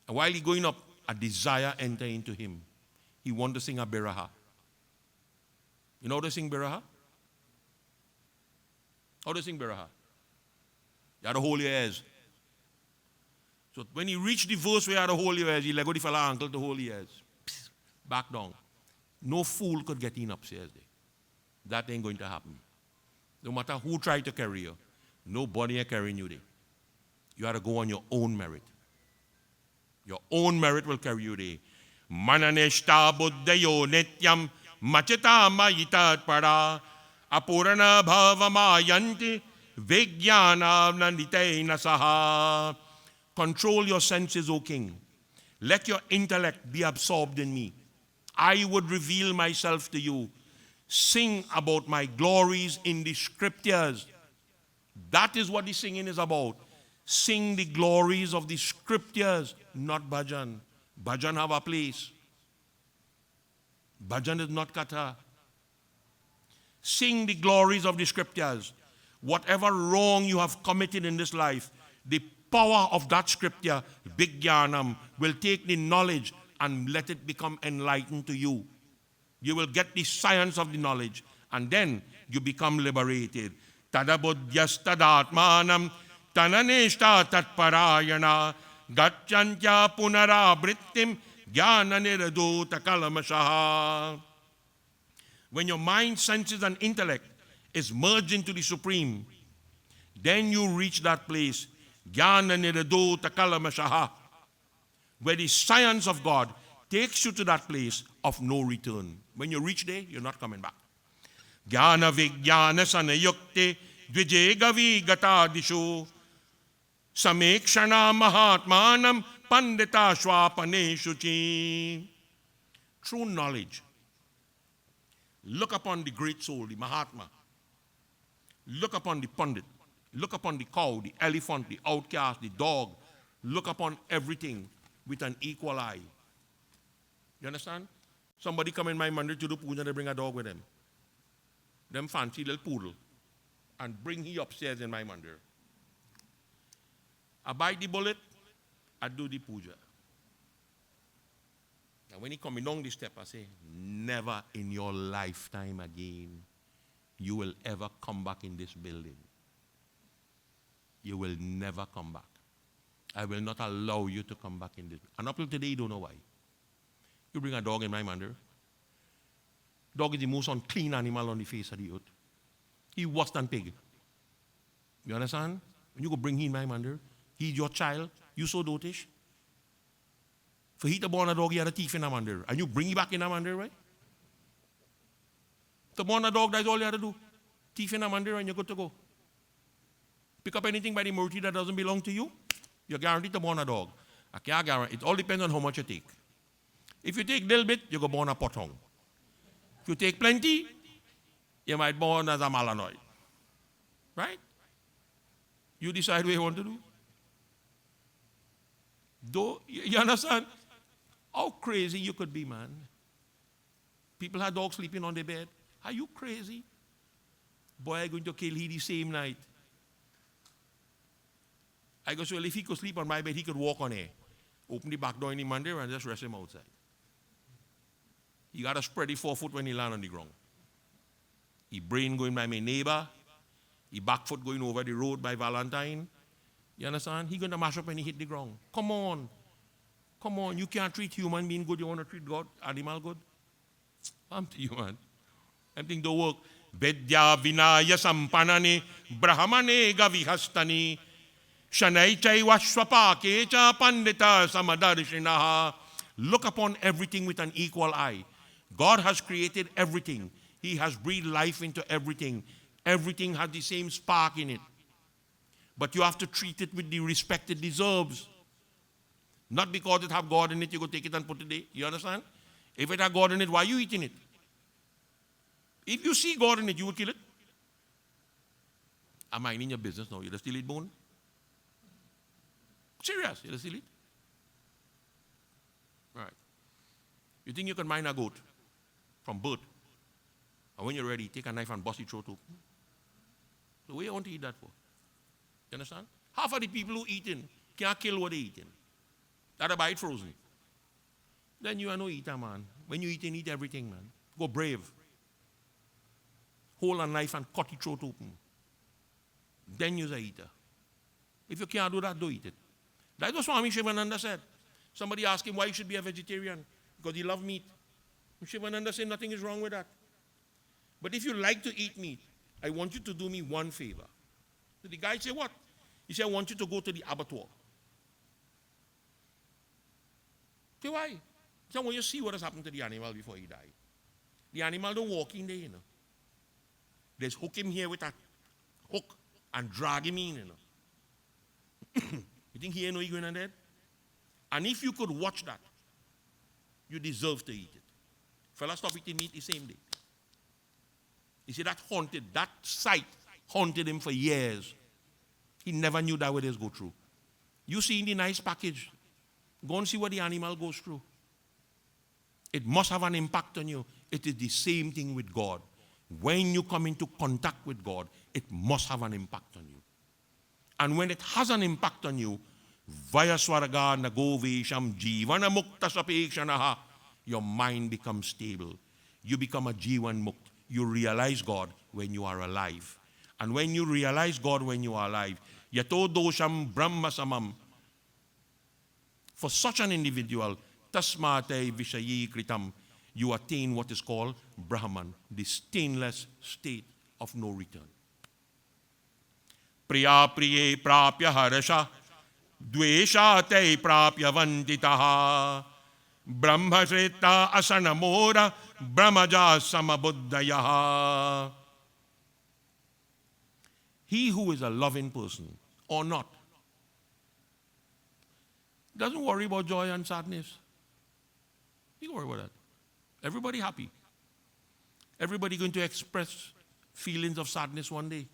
And while he going up, a desire enter into him. He want to sing a biraha. You know how to sing biraha? How to sing biraha? You have to hold your ears. So when he reached the verse where you have to hold your ears, he let go the fella ankle to hold your ears. Back down. No fool could get in upstairs there. That ain't going to happen. No matter who tried to carry you, nobody is carrying you there. You have to go on your own merit. Your own merit will carry you there. Mananeshta buddhayo nityam machita mayitat para apurana bhavamayanti vijnana nanditena saha. Control your senses, O king. Let your intellect be absorbed in me. I would reveal myself to you. Sing about my glories in the scriptures. That is what the singing is about. Sing the glories of the scriptures, not bhajan. Bhajan have a place. Bhajan is not katha. Sing the glories of the scriptures. Whatever wrong you have committed in this life, the power of that scripture, Vijnanam, will take the knowledge and let it become enlightened to you. You will get the science of the knowledge, and then you become liberated. Tadabuddhyastadatmanam tananeshta tatparayana gacchantya punarabrittim jnana nirodhota kalamashaha. When your mind, senses, and intellect is merged into the Supreme, then you reach that place, jnana nirodhota kalamashaha, where the science of God takes you to that place of no return. When you reach there, you're not coming back. Jnana vijnana sanayukte dvijagavi gatadishu samekshana mahatmanam pandita shwapaneshu chi. True knowledge. Look upon the great soul, the Mahatma. Look upon the Pandit. Look upon the cow, the elephant, the outcast, the dog. Look upon everything with an equal eye. You understand? Somebody come in my mandir to do puja, they bring a dog with them. Them fancy little poodle. And bring he upstairs in my mandir. I bite the bullet, I do the puja. And when he coming down the step, I say, never in your lifetime again you will ever come back in this building. You will never come back. I will not allow you to come back in this. And up till today, you don't know why. You bring a dog in my mandir. Dog is the most unclean animal on the face of the earth. He worse than pig. You understand? When you go bring him in my mandir, he's your child. You so dotish. For he to born a dog, he had a thief in a mandir. And you bring him back in a mandir, right? To born a dog, that's all you have to do. Thief in a mandir and you're good to go. Pick up anything by the murti that doesn't belong to you, you're guaranteed to born a dog. I can't guarantee. It all depends on how much you take. If you take a little bit, you go born a potong. If you take plenty, you might born as a malanoid. Right? You decide what you want to do. Though, you understand? How crazy you could be, man. People have dogs sleeping on their bed. Are you crazy? Boy, I'm going to kill him the same night. I go, so well, if he could sleep on my bed, he could walk on air. Open the back door in the mandir and just rest him outside. You got to spread the 4 foot when he land on the ground. He brain going by my neighbor. He back foot going over the road by Valentine. You understand? He going to mash up when he hit the ground. Come on. Come on. You can't treat human being good. You want to treat God, animal good? I'm to you, man. Everything don't work. Vedya vinaya sampanane brahmane gavihastani shanai chaiva swapakecha pandita samadarshinaha. Look upon everything with an equal eye. God has created everything. He has breathed life into everything. Everything has the same spark in it. But you have to treat it with the respect it deserves. Not because it have God in it, you go take it and put it there. You understand? If it have God in it, why are you eating it? If you see God in it, you will kill it. I'm minding your business now. You just still eat bone? Serious, you just still eat? Right. You think you can mine a goat from birth? And when you're ready, take a knife and bust it throat open. So what do you want to eat that for? You understand? Half of the people who eating can't kill what they eating. That'll buy it frozen. Then you are no eater, man. When you eat everything, man. Go brave. Hold a knife and cut your throat open. Then you're a eater. If you can't do that, don't eat it. That's what Swami Shivananda said. Somebody asked him why he should be a vegetarian. Because he loved meat. Shivananda said nothing is wrong with that. But if you like to eat meat, I want you to do me one favor. So the guy said, what? He said, I want you to go to the abattoir. Say, why? He said, I want you to see what has happened to the animal before he died. The animal don't walk in there, you know. There's hook him here with a hook and drag him in, you know. You think he ain't no going on dead? And if you could watch that, you deserve to eat it. Fella stop eating meat the same day. You see, that sight haunted him for years. He never knew that what it go through. You see the nice package. Go and see what the animal goes through. It must have an impact on you. It is the same thing with God. When you come into contact with God, it must have an impact on you. And when it has an impact on you, Vaya Swarga Nagovesham Jivana Mukta Sapekshanaha, your mind becomes stable. You become a Jivan Mukt. You realize God when you are alive. And when you realize God when you are alive, Yato Dosham Brahma Samam. For such an individual, Tasmate Vishayi Kritam, you attain what is called Brahman, the stainless state of no return. Priya Priye Prapya Harasha, Dvesha Te Prapya Vanditaha, Brahma Sreta Asanamora, Brahmaja Samabuddhayaha. He who is a loving person or not doesn't worry about joy and sadness. He don't worry about that. Everybody happy. Everybody going to express feelings of sadness one day.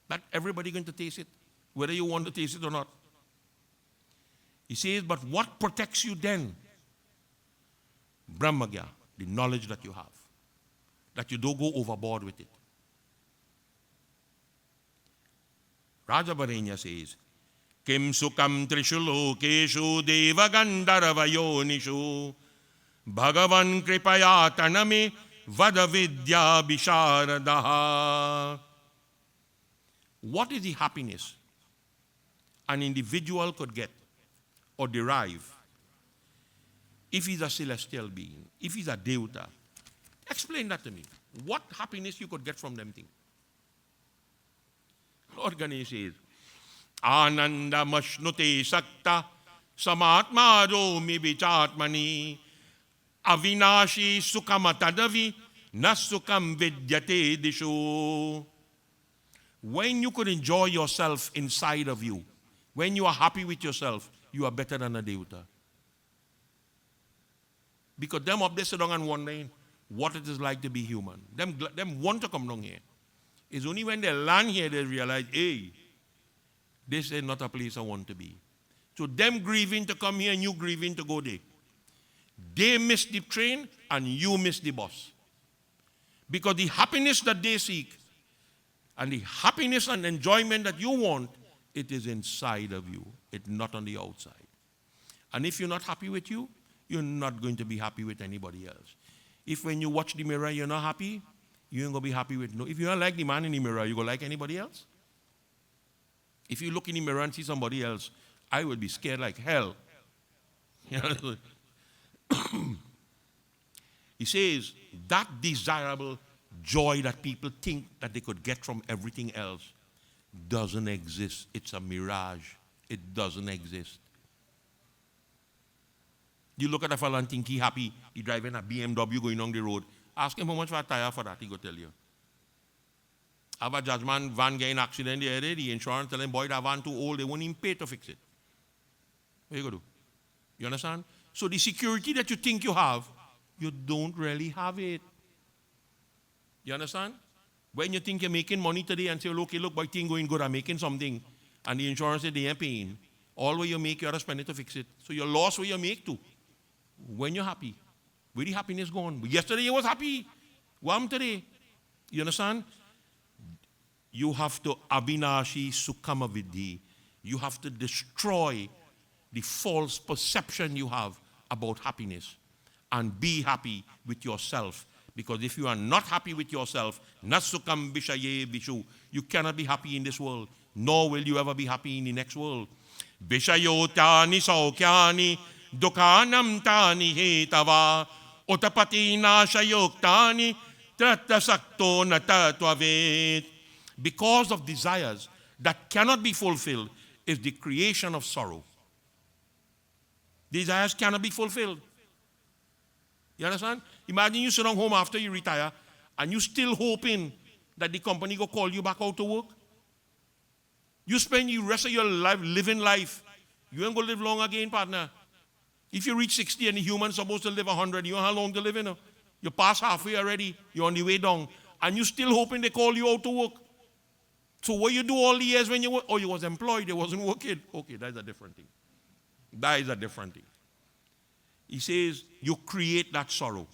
But everybody going to taste it, whether you want to taste it or not. He says, but what protects you then? Brahmagya, the knowledge that you have. That you don't go overboard with it. Rajavarenya says, Kim sukam trishu lokeshu deva gandharvayonishu Bhagavan kripaya taname vada vidya bisharadaha. What is the happiness an individual could get or derive if he's a celestial being, if he's a Devta? Explain that to me. What happiness you could get from them things? Lord Ganesh says, Ananda mashnute sakta samatma romi vichatmani avinashi sukamatadavi nasukam vidyate dishu. When you could enjoy yourself inside of you, when you are happy with yourself, you are better than a Devta. Because them up there sit down and wondering what it is like to be human. Them want to come down here. It's only when they land here they realize, hey, this is not a place I want to be. So them grieving to come here and you grieving to go there. They miss the train and you miss the bus. Because the happiness that they seek and the happiness and enjoyment that you want, it is inside of you. It's not on the outside. And if you're not happy with you, you're not going to be happy with anybody else. If when you watch the mirror, you're not happy, you ain't going to be happy with no. If you don't like the man in the mirror, you going to like anybody else? If you look in the mirror and see somebody else, I would be scared like hell. He says, that desirable joy that people think that they could get from everything else doesn't exist. It's a mirage. It doesn't exist. You look at a fellow and think he's happy. He's driving a BMW going on the road. Ask him how much for a tire for that. He go tell you. Have a judgment van get in accident the other day. The insurance tell him, boy, that van too old. They won't even pay to fix it. What you go do? You understand? So the security that you think you have, you don't really have it. You understand? When you think you're making money today and say, okay, look, boy, thing going good, I'm making something. And the insurance said they ain't paying. All what you make, you have to spend it to fix it. So you lost what you make too. When you're happy. Where the happiness gone? Yesterday you was happy. What today? You understand? You have to abhinashi sukama vidhi. You have to destroy the false perception you have about happiness and be happy with yourself. Because if you are not happy with yourself, nasukam bishaye bishu, you cannot be happy in this world, nor will you ever be happy in the next world. Bishayotani saukyani dukanam tani hetava utapati nashayoktani tratasakto natatvavet. Because of desires that cannot be fulfilled is the creation of sorrow. Desires cannot be fulfilled. You understand? Imagine you sit down home after you retire and you still hoping that the company will call you back out to work. You spend the rest of your life living life. You ain't going to live long again, partner. If you reach 60 and the human's supposed to live 100, you know how long to live in? You're past halfway already. You're on the way down. And you're still hoping they call you out to work. So what you do all the years when you were, oh, you was employed, you wasn't working. Okay, that's a different thing. That is a different thing. He says, you create that sorrow.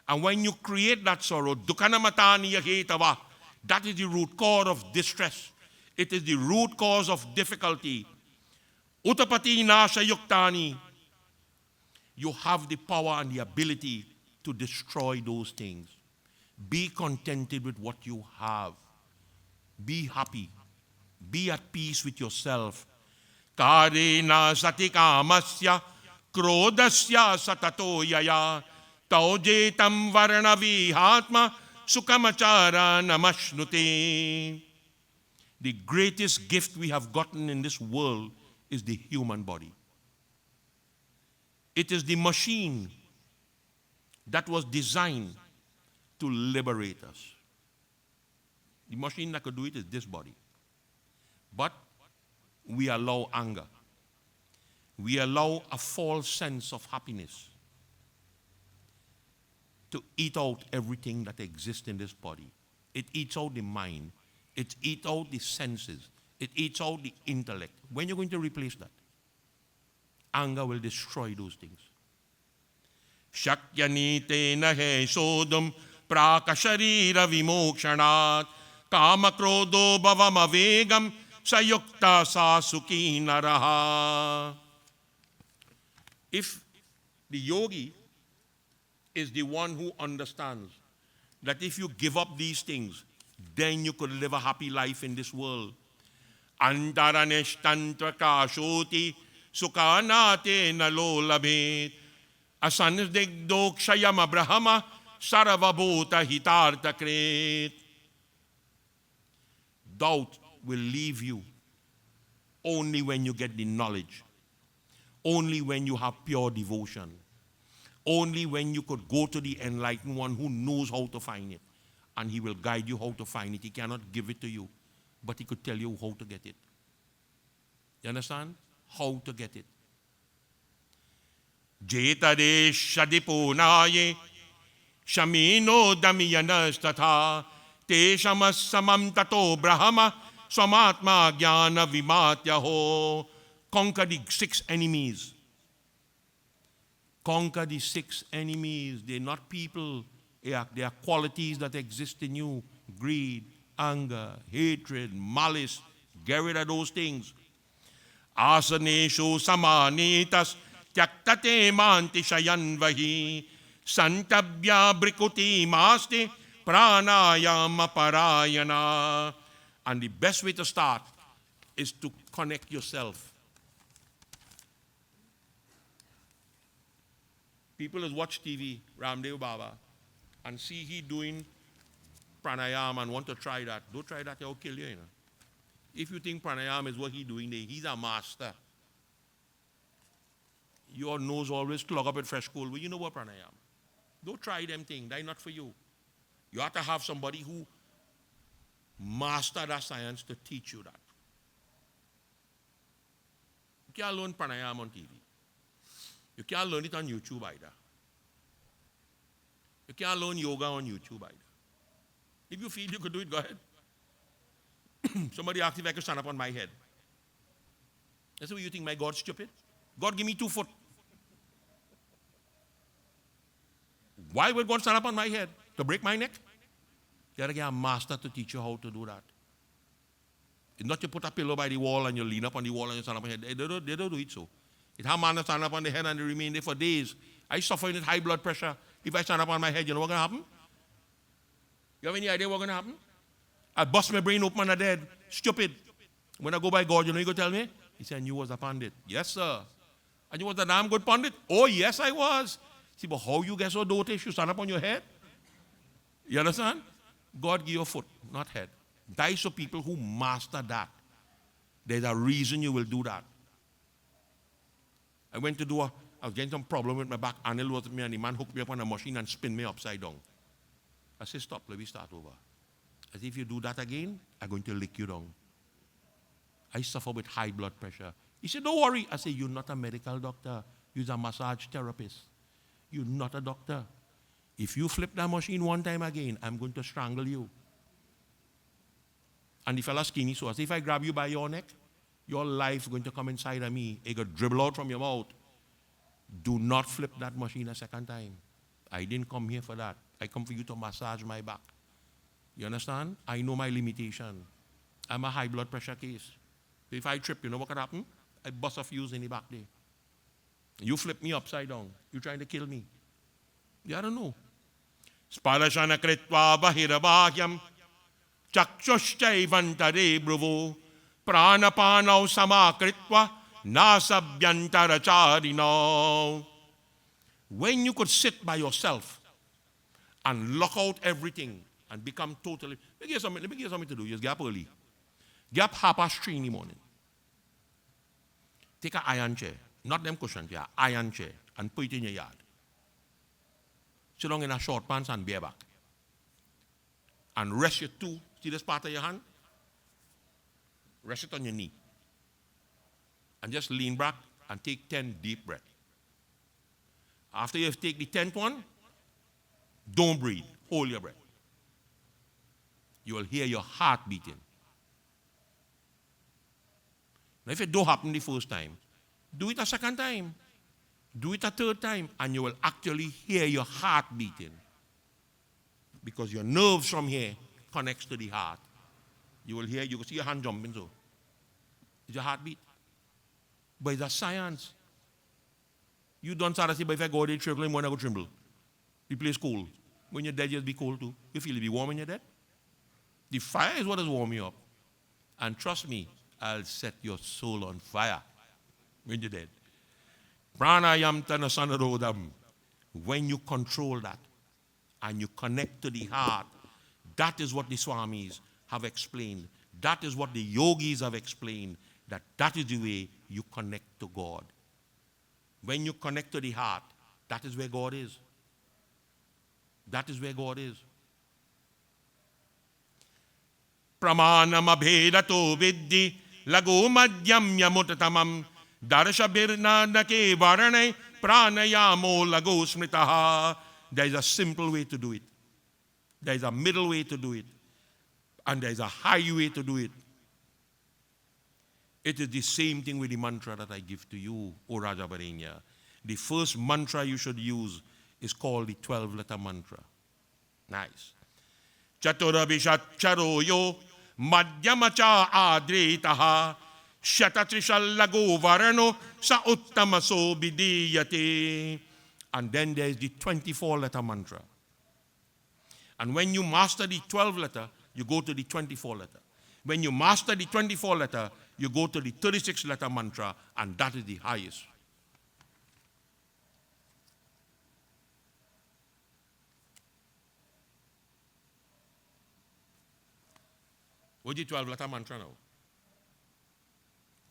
And when you create that sorrow, dukanamatani yahetawa, that is the root cause of distress. It is the root cause of difficulty. Utapati nasha yuktani. You have the power and the ability to destroy those things. Be contented with what you have. Be happy. Be at peace with yourself. Karena satikamasya krodasya satato yaya taujetam varana vihatma sukamachara namashnute. The greatest gift we have gotten in this world is the human body. It is the machine that was designed to liberate us. The machine that could do it is this body. But we allow anger. We allow a false sense of happiness to eat out everything that exists in this body. It eats out the mind. It eats out the senses. It eats out the intellect. When are you going to replace that? Anger will destroy those things. Shakyanite nahe sodam prakasharira vimokshanat kamakrodo bhavamavegam sayukta sasuki naraha. If the yogi is the one who understands that if you give up these things, then you could live a happy life in this world. Antaranesh kashoti sukhanate nalolabhet asansdigdokshayam abrahama saravabhuta hitartha kret. Doubt will leave you only when you get the knowledge, only when you have pure devotion, only when you could go to the enlightened one who knows how to find it, and he will guide you how to find it. He cannot give it to you, but he could tell you how to get it. You understand? How to get it. Jetade shadipunaye shamino damiyanastata te shamassamam tato brahma swamatma jnana vimatyaho. Conquer the 6 enemies. Conquer the 6 enemies. They're not people. They are qualities that exist in you. Greed, anger, hatred, malice. Get rid of those things. Asaneshu samanitas tyaktate manti shayanvahi santabhya brikuti maste pranayama parayana. And the best way to start is to connect yourself. People that watch TV, Ramdev Baba, and see he doing pranayama and want to try that. Don't try that, he'll kill you, you know. If you think pranayama is what he's doing there, he's a master. Your nose always clog up with fresh coal. Well, you know what pranayama? Don't try them things. They're not for you. You have to have somebody who master that science to teach you that. You can't learn pranayama on TV. You can't learn it on YouTube either. You can't learn yoga on YouTube either. If you feel you could do it, go ahead. Somebody asked if I could stand up on my head. I said, well, you think my God's stupid? God give me 2 foot. Why would God stand up on my head? To break my neck? You gotta get a master to teach you how to do that. It's not you put a pillow by the wall and you lean up on the wall and you stand up on your head. They don't do it so. It have man stand up on the head and they remain there for days. I suffer with high blood pressure. If I stand up on my head, you know what's going to happen? You have any idea what's going to happen? I bust my brain open and I'm dead. Stupid. When I go by God, you know you go tell me? He said, you was a pandit. Yes, sir. And you was a damn good pandit? Oh, yes, I was. See, but how you get so dotish? You stand up on your head? You understand? God give you a foot, not head. Die so people who master that. There's a reason you will do that. I went to I was getting some problem with my back. Anil was with me and the man hooked me up on a machine and spin me upside down. I said, stop, let me start over. As if you do that again, I'm going to lick you down. I suffer with high blood pressure. He said, don't worry. I said, you're not a medical doctor. You're a massage therapist. You're not a doctor. If you flip that machine one time again, I'm going to strangle you. And the fella skinny, so as if I grab you by your neck, your life's going to come inside of me. It got dribble out from your mouth. Do not flip that machine a second time. I didn't come here for that. I come for you to massage my back. You understand? I know my limitation. I'm a high blood pressure case. If I trip, you know what could happen? I bust a fuse in the back there. You flip me upside down. You're trying to kill me. You don't know. Sparashana kritva bahirabhagyam chakshushchaivantare bruvo pranapanau samakritva nasabyantaracharino. When you could sit by yourself and lock out everything and become totally... Let me give you something to do. Just get up early. Get up 3:30 in the morning. Take an iron chair. Not them cushion chair. Iron chair. And put it in your yard. Sit down in a short pants and bareback. And rest your two. See this part of your hand? Rest it on your knee. And just lean back and take 10 deep breaths. After you take the 10th one, don't breathe. Hold your breath. You will hear your heart beating. Now, if it don't happen the first time, do it a second time. Do it a third time, and you will actually hear your heart beating. Because your nerves from here connects to the heart. You will hear, you will see your hand jumping, so. It's your heartbeat. But it's a science. You don't start to say, but if I go there, trickle, I'm going to go tremble. The place cold. When you're dead, you'll be cold too. You feel it be warm when you're dead? The fire is what is warming you up. And trust me, I'll set your soul on fire when you're dead. Pranayam tanasanadodam. When you control that and you connect to the heart, that is what the Swamis have explained. That is what the yogis have explained. That is the way you connect to God. When you connect to the heart, that is where God is. That is where God is. Pramanam abhedato viddi lago madhyam yamutatamam darshabirnadake varane pranayamo lago smritaha. There is a simple way to do it. There is a middle way to do it. And there is a high way to do it. It is the same thing with the mantra that I give to you, O Raja Varenya. The first mantra you should use is called the 12-letter mantra. Nice. Chaturabhishat charoyo madhyamacha adretaha shatatrishalago varano sa uttamaso bidiyate. And then there is the 24-letter mantra. And when you master the 12-letter, you go to the 24-letter. When you master the 24-letter, you go to the 36-letter mantra, and that is the highest. What's the 12-letter mantra now?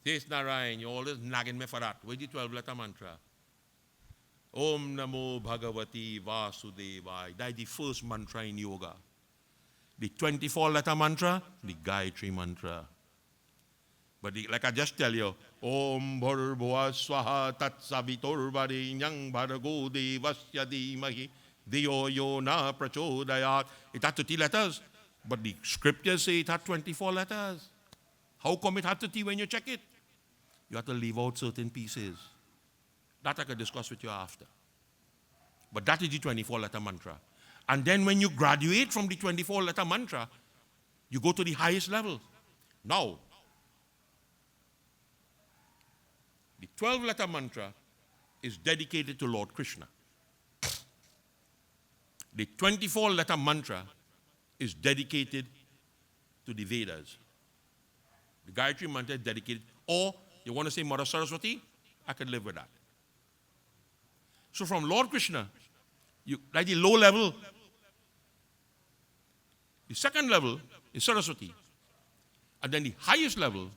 This Narayan, you're always nagging me for that. What's the 12-letter mantra? Om Namo Bhagavati Vasudevaya. That is the first mantra in yoga. The 24-letter mantra, the Gayatri mantra. But like I just tell you, Om Bhurvua Swaha Tat Savitur Varenyam Bhargo Devasya Dhimahi Dhiyo Yo Na Prachodayat. It had 30 letters, but the scriptures say it had 24 letters. How come it had 30 when you check it? You have to leave out certain pieces. That I can discuss with you after. But that is the 24-letter mantra. And then when you graduate from the 24-letter mantra, you go to the highest level. Now, the 12-letter mantra is dedicated to Lord Krishna. The 24-letter mantra is dedicated to the Vedas. The Gayatri mantra is dedicated, or you want to say Mother Saraswati? I could live with that. So from Lord Krishna, like the low level, the second level is Saraswati. And then the highest level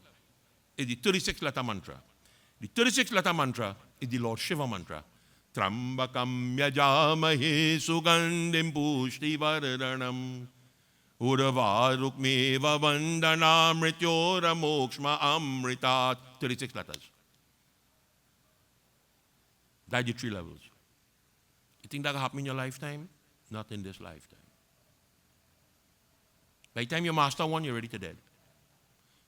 is the 36-letter mantra. The 36-letter mantra is the Lord Shiva mantra. Trambakam yajamahe sugandhim pushti vardhanam Uravarukmeva vandana mrityora mokshma amritat. 36 letters. That's the 3 levels. You think that will happen in your lifetime? Not in this lifetime. By the time you master one, you're ready to dead.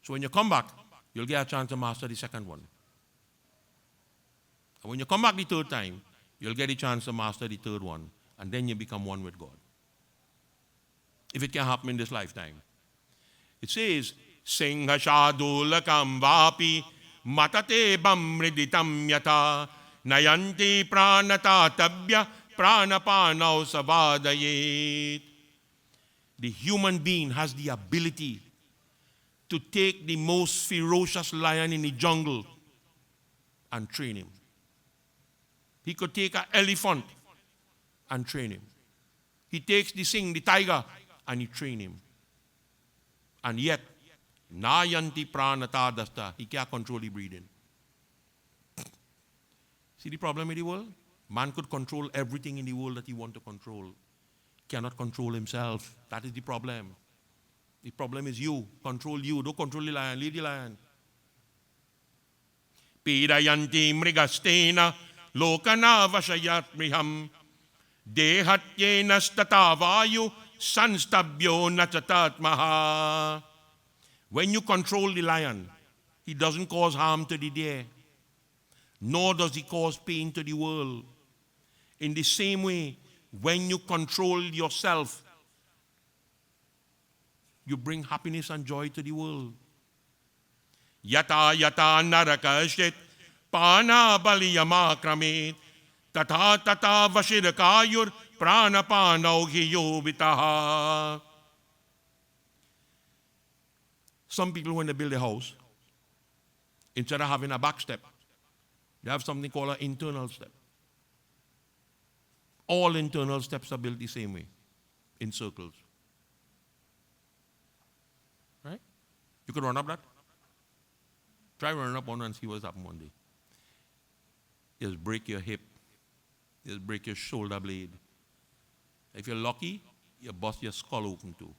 So when you come back, you'll get a chance to master the second one. And when you come back the third time, you'll get a chance to master the third one. And then you become one with God. If it can happen in this lifetime. It says, Singha shadulakam vapi matate bamriditam yata nayanti pranata tabya pranapanau savadayet. The human being has the ability to take the most ferocious lion in the jungle and train him. He could take an elephant and train him. He takes the tiger, and he train him. And yet, nayanti pranata dasta, he can't control the breathing. See the problem in the world? Man could control everything in the world that he wants to control. Cannot control himself. That is the problem. The problem is you. Control you. Don't control the lion. Leave the lion. Pidayanti mrigastena lokana vashayat mriham dehatyena statavayu sanstabyo nachatatmaha. When you control the lion, he doesn't cause harm to the deer, nor does he cause pain to the world. In the same way, when you control yourself, you bring happiness and joy to the world. Yata yata narakashit pana baliyama kramit tata tata vashirakayur pranapanau hiyobitaha. Some people, when they build a house, instead of having a back step, they have something called an internal step. All internal steps are built the same way, in circles. Right? You could run up that. Try running up one and see what's happened one day. Just break your hip. Just break your shoulder blade. If you're lucky, you bust your skull open too.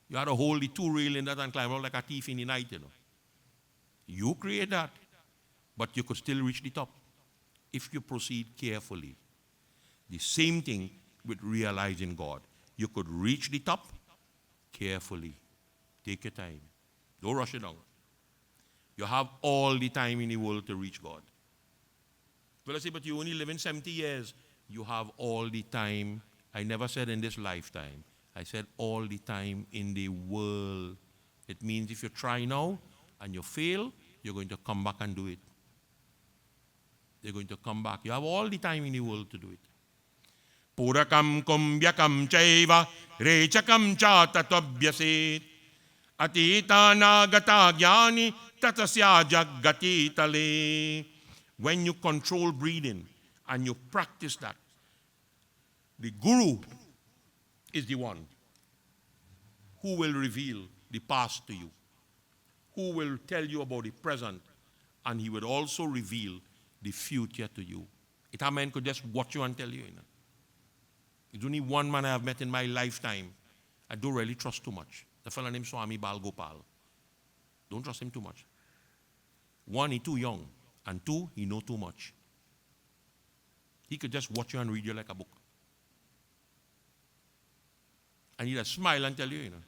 You had to hold the two rail in that and climb out like a thief in the night, you know. You create that. But you could still reach the top if you proceed carefully. The same thing with realizing God. You could reach the top carefully. Take your time. Don't rush it down. You have all the time in the world to reach God. Well, I say, but you only live in 70 years. You have all the time. I never said in this lifetime. I said all the time in the world. It means if you try now and you fail, you're going to come back and do it. You're going to come back. You have all the time in the world to do it. Purakam kumbyakam chaiva rechakam cha tatabhyaset atita nagata jnani tatasya jaggati tale. When you control breathing and you practice that, the guru is the one who will reveal the past to you, who will tell you about the present, and he will also reveal the future to you. It a man could just watch you and tell you, you know. There's only one man I have met in my lifetime I don't really trust too much. The fellow named Swami Balgopal. Don't trust him too much. One, he's too young. And two, he knows too much. He could just watch you and read you like a book. And he'd just smile and tell you, you know.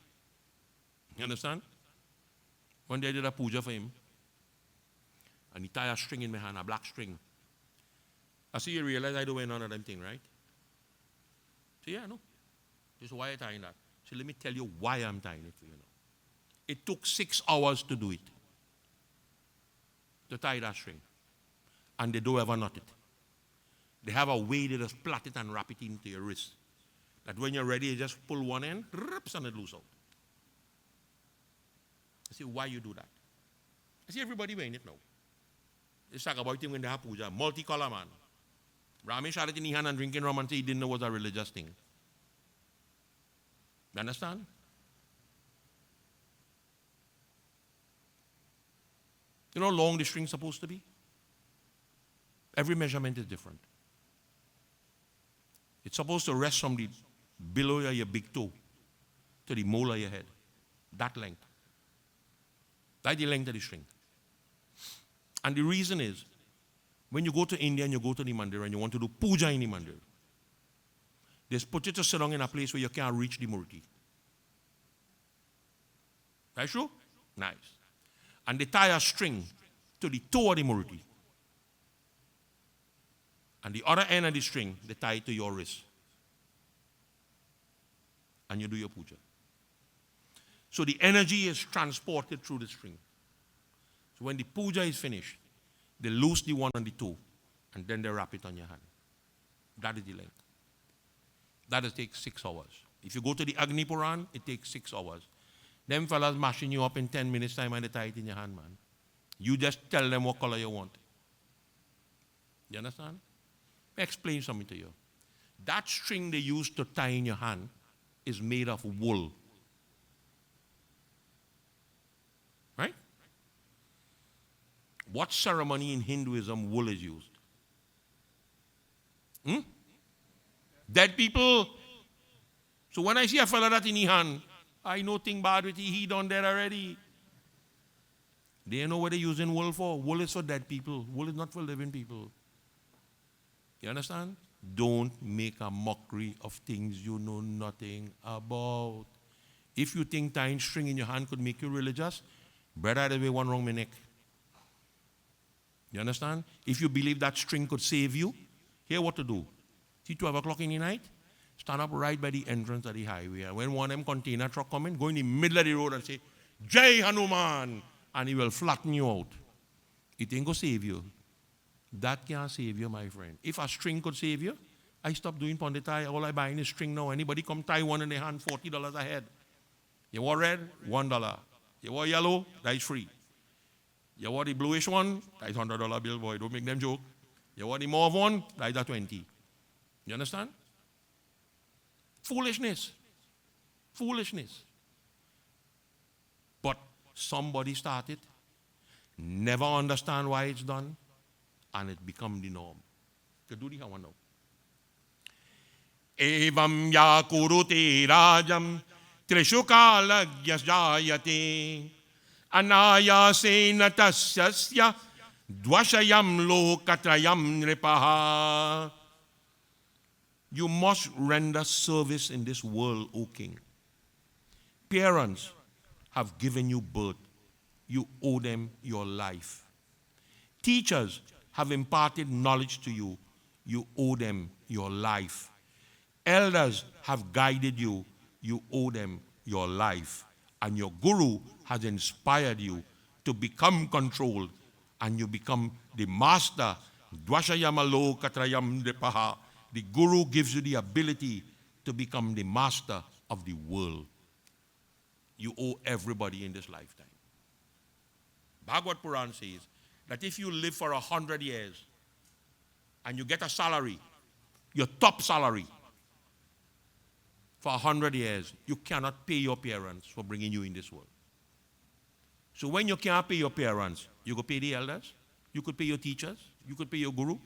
You understand? One day I did a puja for him. And he tied a string in my hand, a black string. I see you realize I don't wear none of them thing, right? So yeah, no. This is why I'm tying that. So let me tell you why I'm tying it for you now. It took 6 hours to do it. To tie that string. And they don't ever knot it. They have a way they just plait it and wrap it into your wrist. That when you're ready, you just pull one end, rips and it loose out. I say, why you do that? I see everybody wearing it now. They talk about it when they have puja. Multicolor man. Ramesh had it in his hand and drinking rum and say he didn't know it was a religious thing. You understand? You know how long the string's supposed to be? Every measurement is different. It's supposed to rest from the below your big toe to the mole of your head. That length. That's the length of the string. And the reason is, when you go to India and you go to the mandir and you want to do puja in the mandir, they put you to sit down in a place where you can't reach the murti. That's true? Nice. And they tie a string to the toe of the murti. And the other end of the string, they tie it to your wrist. And you do your puja. So the energy is transported through the string. So when the puja is finished, they loose the one on the toe, and then they wrap it on your hand. That is the length. That will take 6 hours. If you go to the Agni Puran, it takes 6 hours. Them fellas mashing you up in 10 minutes time and they tie it in your hand, man. You just tell them what color you want. You understand? Let me explain something to you. That string they use to tie in your hand is made of wool. Right? What ceremony in Hinduism wool is used? Dead people. So when I see a fella that in his hand, I know thing bad with he done there already. They know what they're using wool for. Wool is for dead people. Wool is not for living people. You understand? Don't make a mockery of things you know nothing about. If you think tying string in your hand could make you religious, brother, there's one wrong my neck. You understand? If you believe that string could save you, here what to do. See 12 o'clock in the night, stand up right by the entrance of the highway. And when one of them container truck come in, go in the middle of the road and say, Jai Hanuman, and he will flatten you out. It ain't going to save you. That can't save you, my friend. If a string could save you, I stop doing ponditai. All I buy is string now. Anybody come tie one in the hand, $40 a head. You want red? $1. You want yellow? That is free. You want the bluish one? That is $100 bill, boy. Don't make them joke. You want the mauve one? That is a 20. You understand? Foolishness. Foolishness. But somebody started, never understand why it's done, and it become the norm. You do the one now. Evam ya kurute rajam trishukala gyasjayate anayasena tasyasya dvashayam lokatrayam nripaha. You must render service in this world, O king. Parents have given you birth. You owe them your life. Teachers have imparted knowledge to you. You owe them your life. Elders have guided you. You owe them your life. And your guru has inspired you to become controlled. And you become the master. Dvashayamalo katrayam depaha. The guru gives you the ability to become the master of the world. You owe everybody in this lifetime. Bhagavad Puran says that if you live for 100 years and you get a salary, your top salary, for 100 years, you cannot pay your parents for bringing you in this world. So when you can't pay your parents, you could pay the elders, you could pay your teachers, you could pay your guru.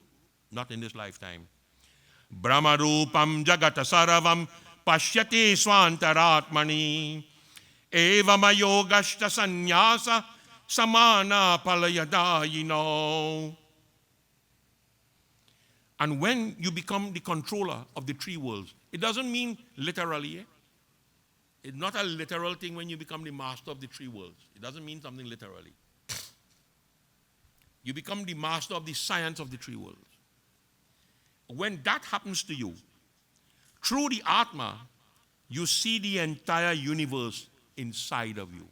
Not in this lifetime. Brahmarupam jagata saravam pashyate swantaratmani evamayogashta sannyasa samana palayadayino. And when you become the controller of the three worlds, it doesn't mean literally. It's not a literal thing when you become the master of the three worlds. It doesn't mean something literally. You become the master of the science of the three worlds. When that happens to you, through the Atma, you see the entire universe inside of you.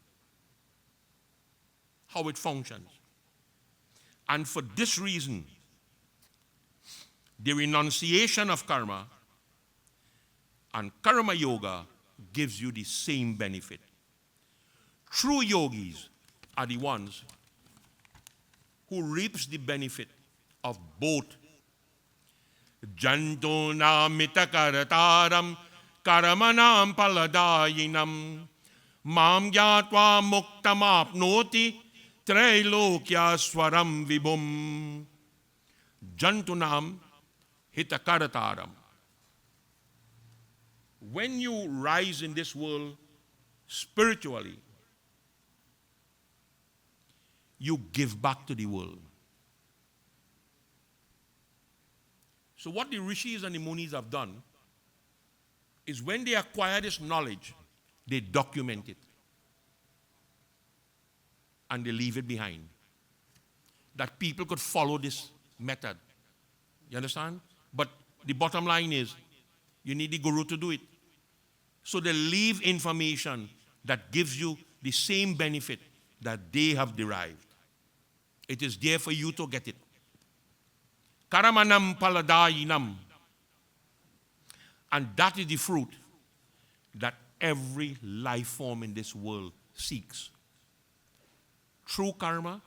How it functions. And for this reason, the renunciation of karma and karma yoga gives you the same benefit. True yogis are the ones who reaps the benefit of both. Jantuna mitakarataram karamanam paladayinam mam gyatva muktamapnoti trailokya swaram vibhum. Jantunam hitakarataram. When you rise in this world spiritually, you give back to the world. So what the rishis and the munis have done is when they acquire this knowledge, they document it. and they leave it behind. That people could follow this method. You understand? But the bottom line is, you need the guru to do it. So they leave information that gives you the same benefit that they have derived. It is there for you to get it. Karamanam paladayinam. And that is the fruit that every life form in this world seeks. Through karma,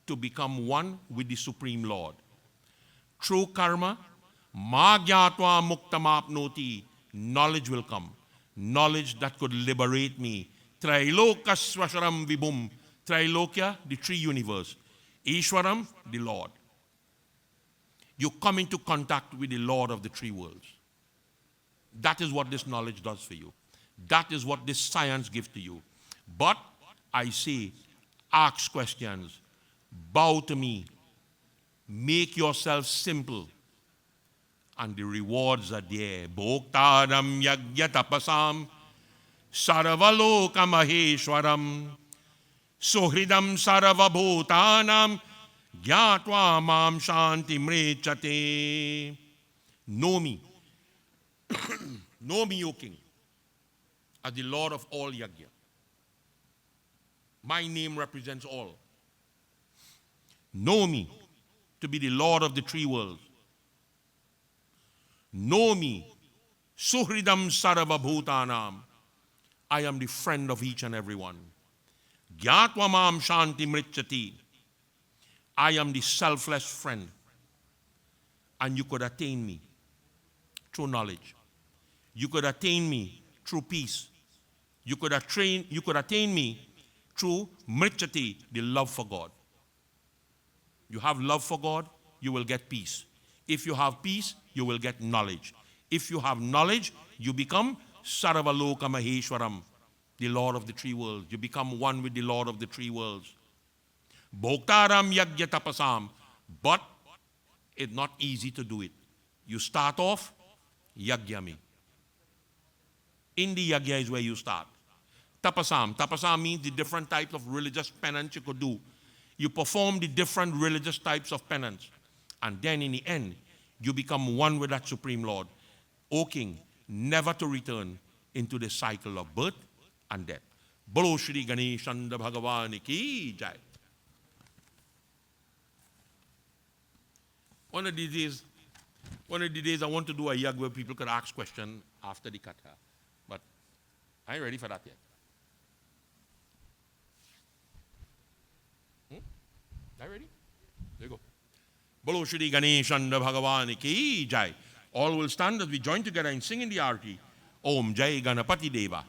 to become one with the Supreme Lord. Through karma, magyatva muktamapnoti, knowledge will come. Knowledge that could liberate me. Trailokaswasharam vibhum. Trailokya, the three universe. Ishwaram, the Lord. You come into contact with the Lord of the three worlds. That is what this knowledge does for you. That is what this science gives to you. But I say, ask questions. Bow to me. Make yourself simple. And the rewards are there. Bhoktaram yagya tapasam sarvaloka maheshwaram suhridam sarvabhutanam gyatva mam shanti mrechate. Know me. Know me, O King, as the Lord of all Yagya. My name represents all. Know me to be the Lord of the three worlds. Know me, Suhridam Sarvabhutanam. I am the friend of each and every one. Gyatva mam shanti mrichati. I am the selfless friend. And you could attain me through knowledge. You could attain me through peace. You could attain me through mrichati, the love for God. You have love for God, you will get peace. If you have peace, you will get knowledge. If you have knowledge, you become Sarvaloka Maheshwaram, the Lord of the three worlds. You become one with the Lord of the three worlds. Bhoktaram Yagya Tapasam. But it's not easy to do it. You start off, Yagyami. In the Yagya is where you start. Tapasam. Tapasam means the different types of religious penance you could do. You perform the different religious types of penance. And then in the end, you become one with that Supreme Lord. O King, never to return into the cycle of birth and death. Bolo Shri Ganesh and Bhagavani ki jai. One of the days I want to do a yag where people could ask questions after the katha. But I ain't ready for that yet. Are you ready? There you go. Bolo Shri Ganesh and Bhagavani ki jai. All will stand as we join together and sing in the arti. Om Jai Ganapati Deva.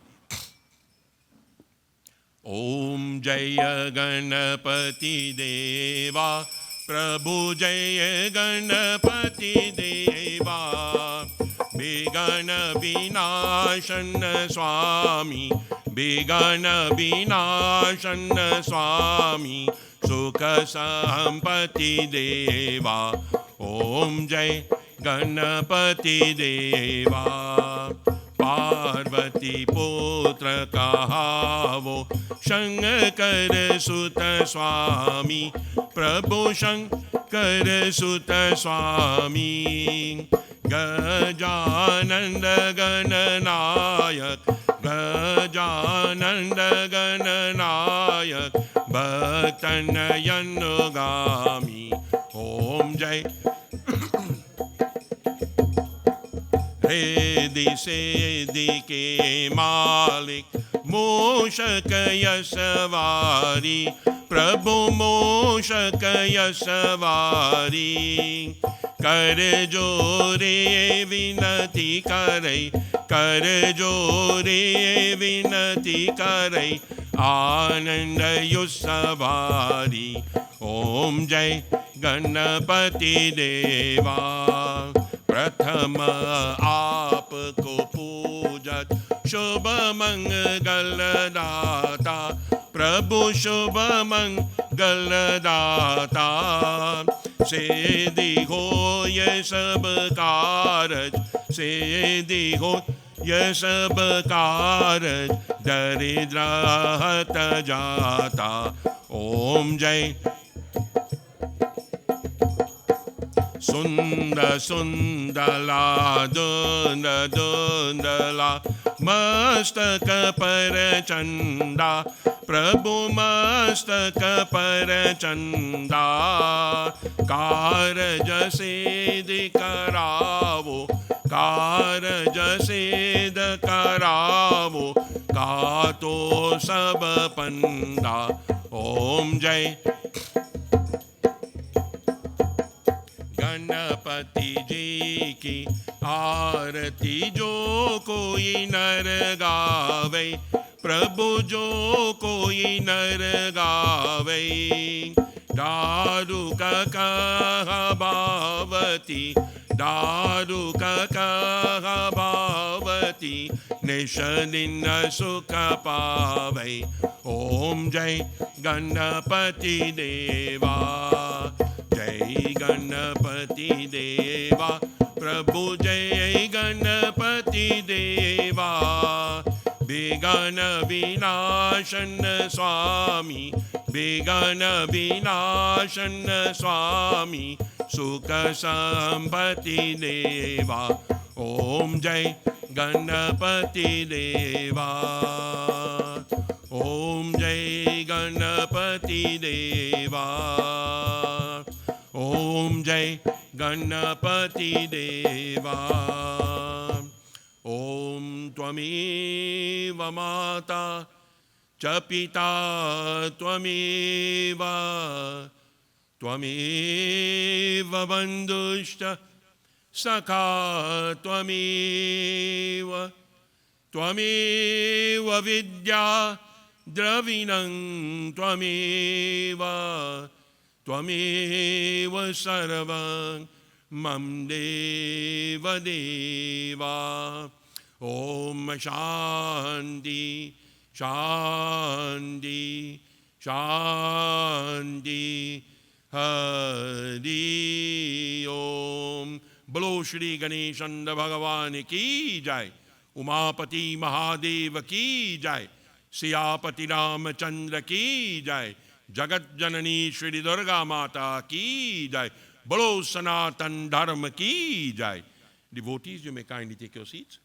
Om Jaya Ganapati Deva. Prabhu Jaya Ganapati Deva. Begana Vinashana Swami. Begana Vinashana Swami. Sukha Sampati Deva. Om Jai Ganapati Deva. Parvati Putra Kahavo. Shankar Sutta Swami. Prabhu Shankar Sutta Swami. Gajananda Gananayak. Gajananda Gananayak. Bhaktanayanugami. Om Jai. Redi Siddhi Ke Malik. Moshakaya Savari. Prabhu Moshakaya Savari. Kar jore vinati karai. Kar jore vinati karai. Ananda Yusavari. Om Jai Ganapati Deva. Prathama aapko pujat. Shubha Mangal Data. Prabhu Shubha Mangal Data. Siddhi ho ye sab karaj. Siddhi ho ye sab karaj. Daridra hat jata. Om Jai. Sunda Sundala Dunda Dundala Mastaka Parachanda Prabhu Mastaka Parachanda Karaj Siddhi Karavo Karaj Siddhi Karavo Kato Sab Panda. Om Jai. Ganpati जी की आरती जो कोई नर गावे प्रभु जो कोई नर गावे दारुक कह भावती दारुक कह भावती निश दिन सुख पावे. ओम जय गणपति देवा जय गणपति देवा प्रभु जय गणपति देवा विघ्न विनाशन स्वामी विघ्न विनाशन स्वामी सुख संपत्ति देवा. ओम जय गणपति देवा ओम जय गणपति देवा ओम जय गणपति देवा. ओम त्वमेव माता च पिता त्वमेव त्वमेव बन्धुश्च सखा त्वमेव त्वमेव विद्या द्रविणं त्वमेव त्वमेव सर्वं मम देव देवा. ओम शांति शांति शांति हरि ओम. बोलो श्री गणेश भगवान की जय. उमापति महादेव की जय. सियापति रामचंद्र की जय. जगत जननी श्री दुर्गा माता की जय. बोलो सनातन धर्म की जय. Devotees, you may kindly take your seats.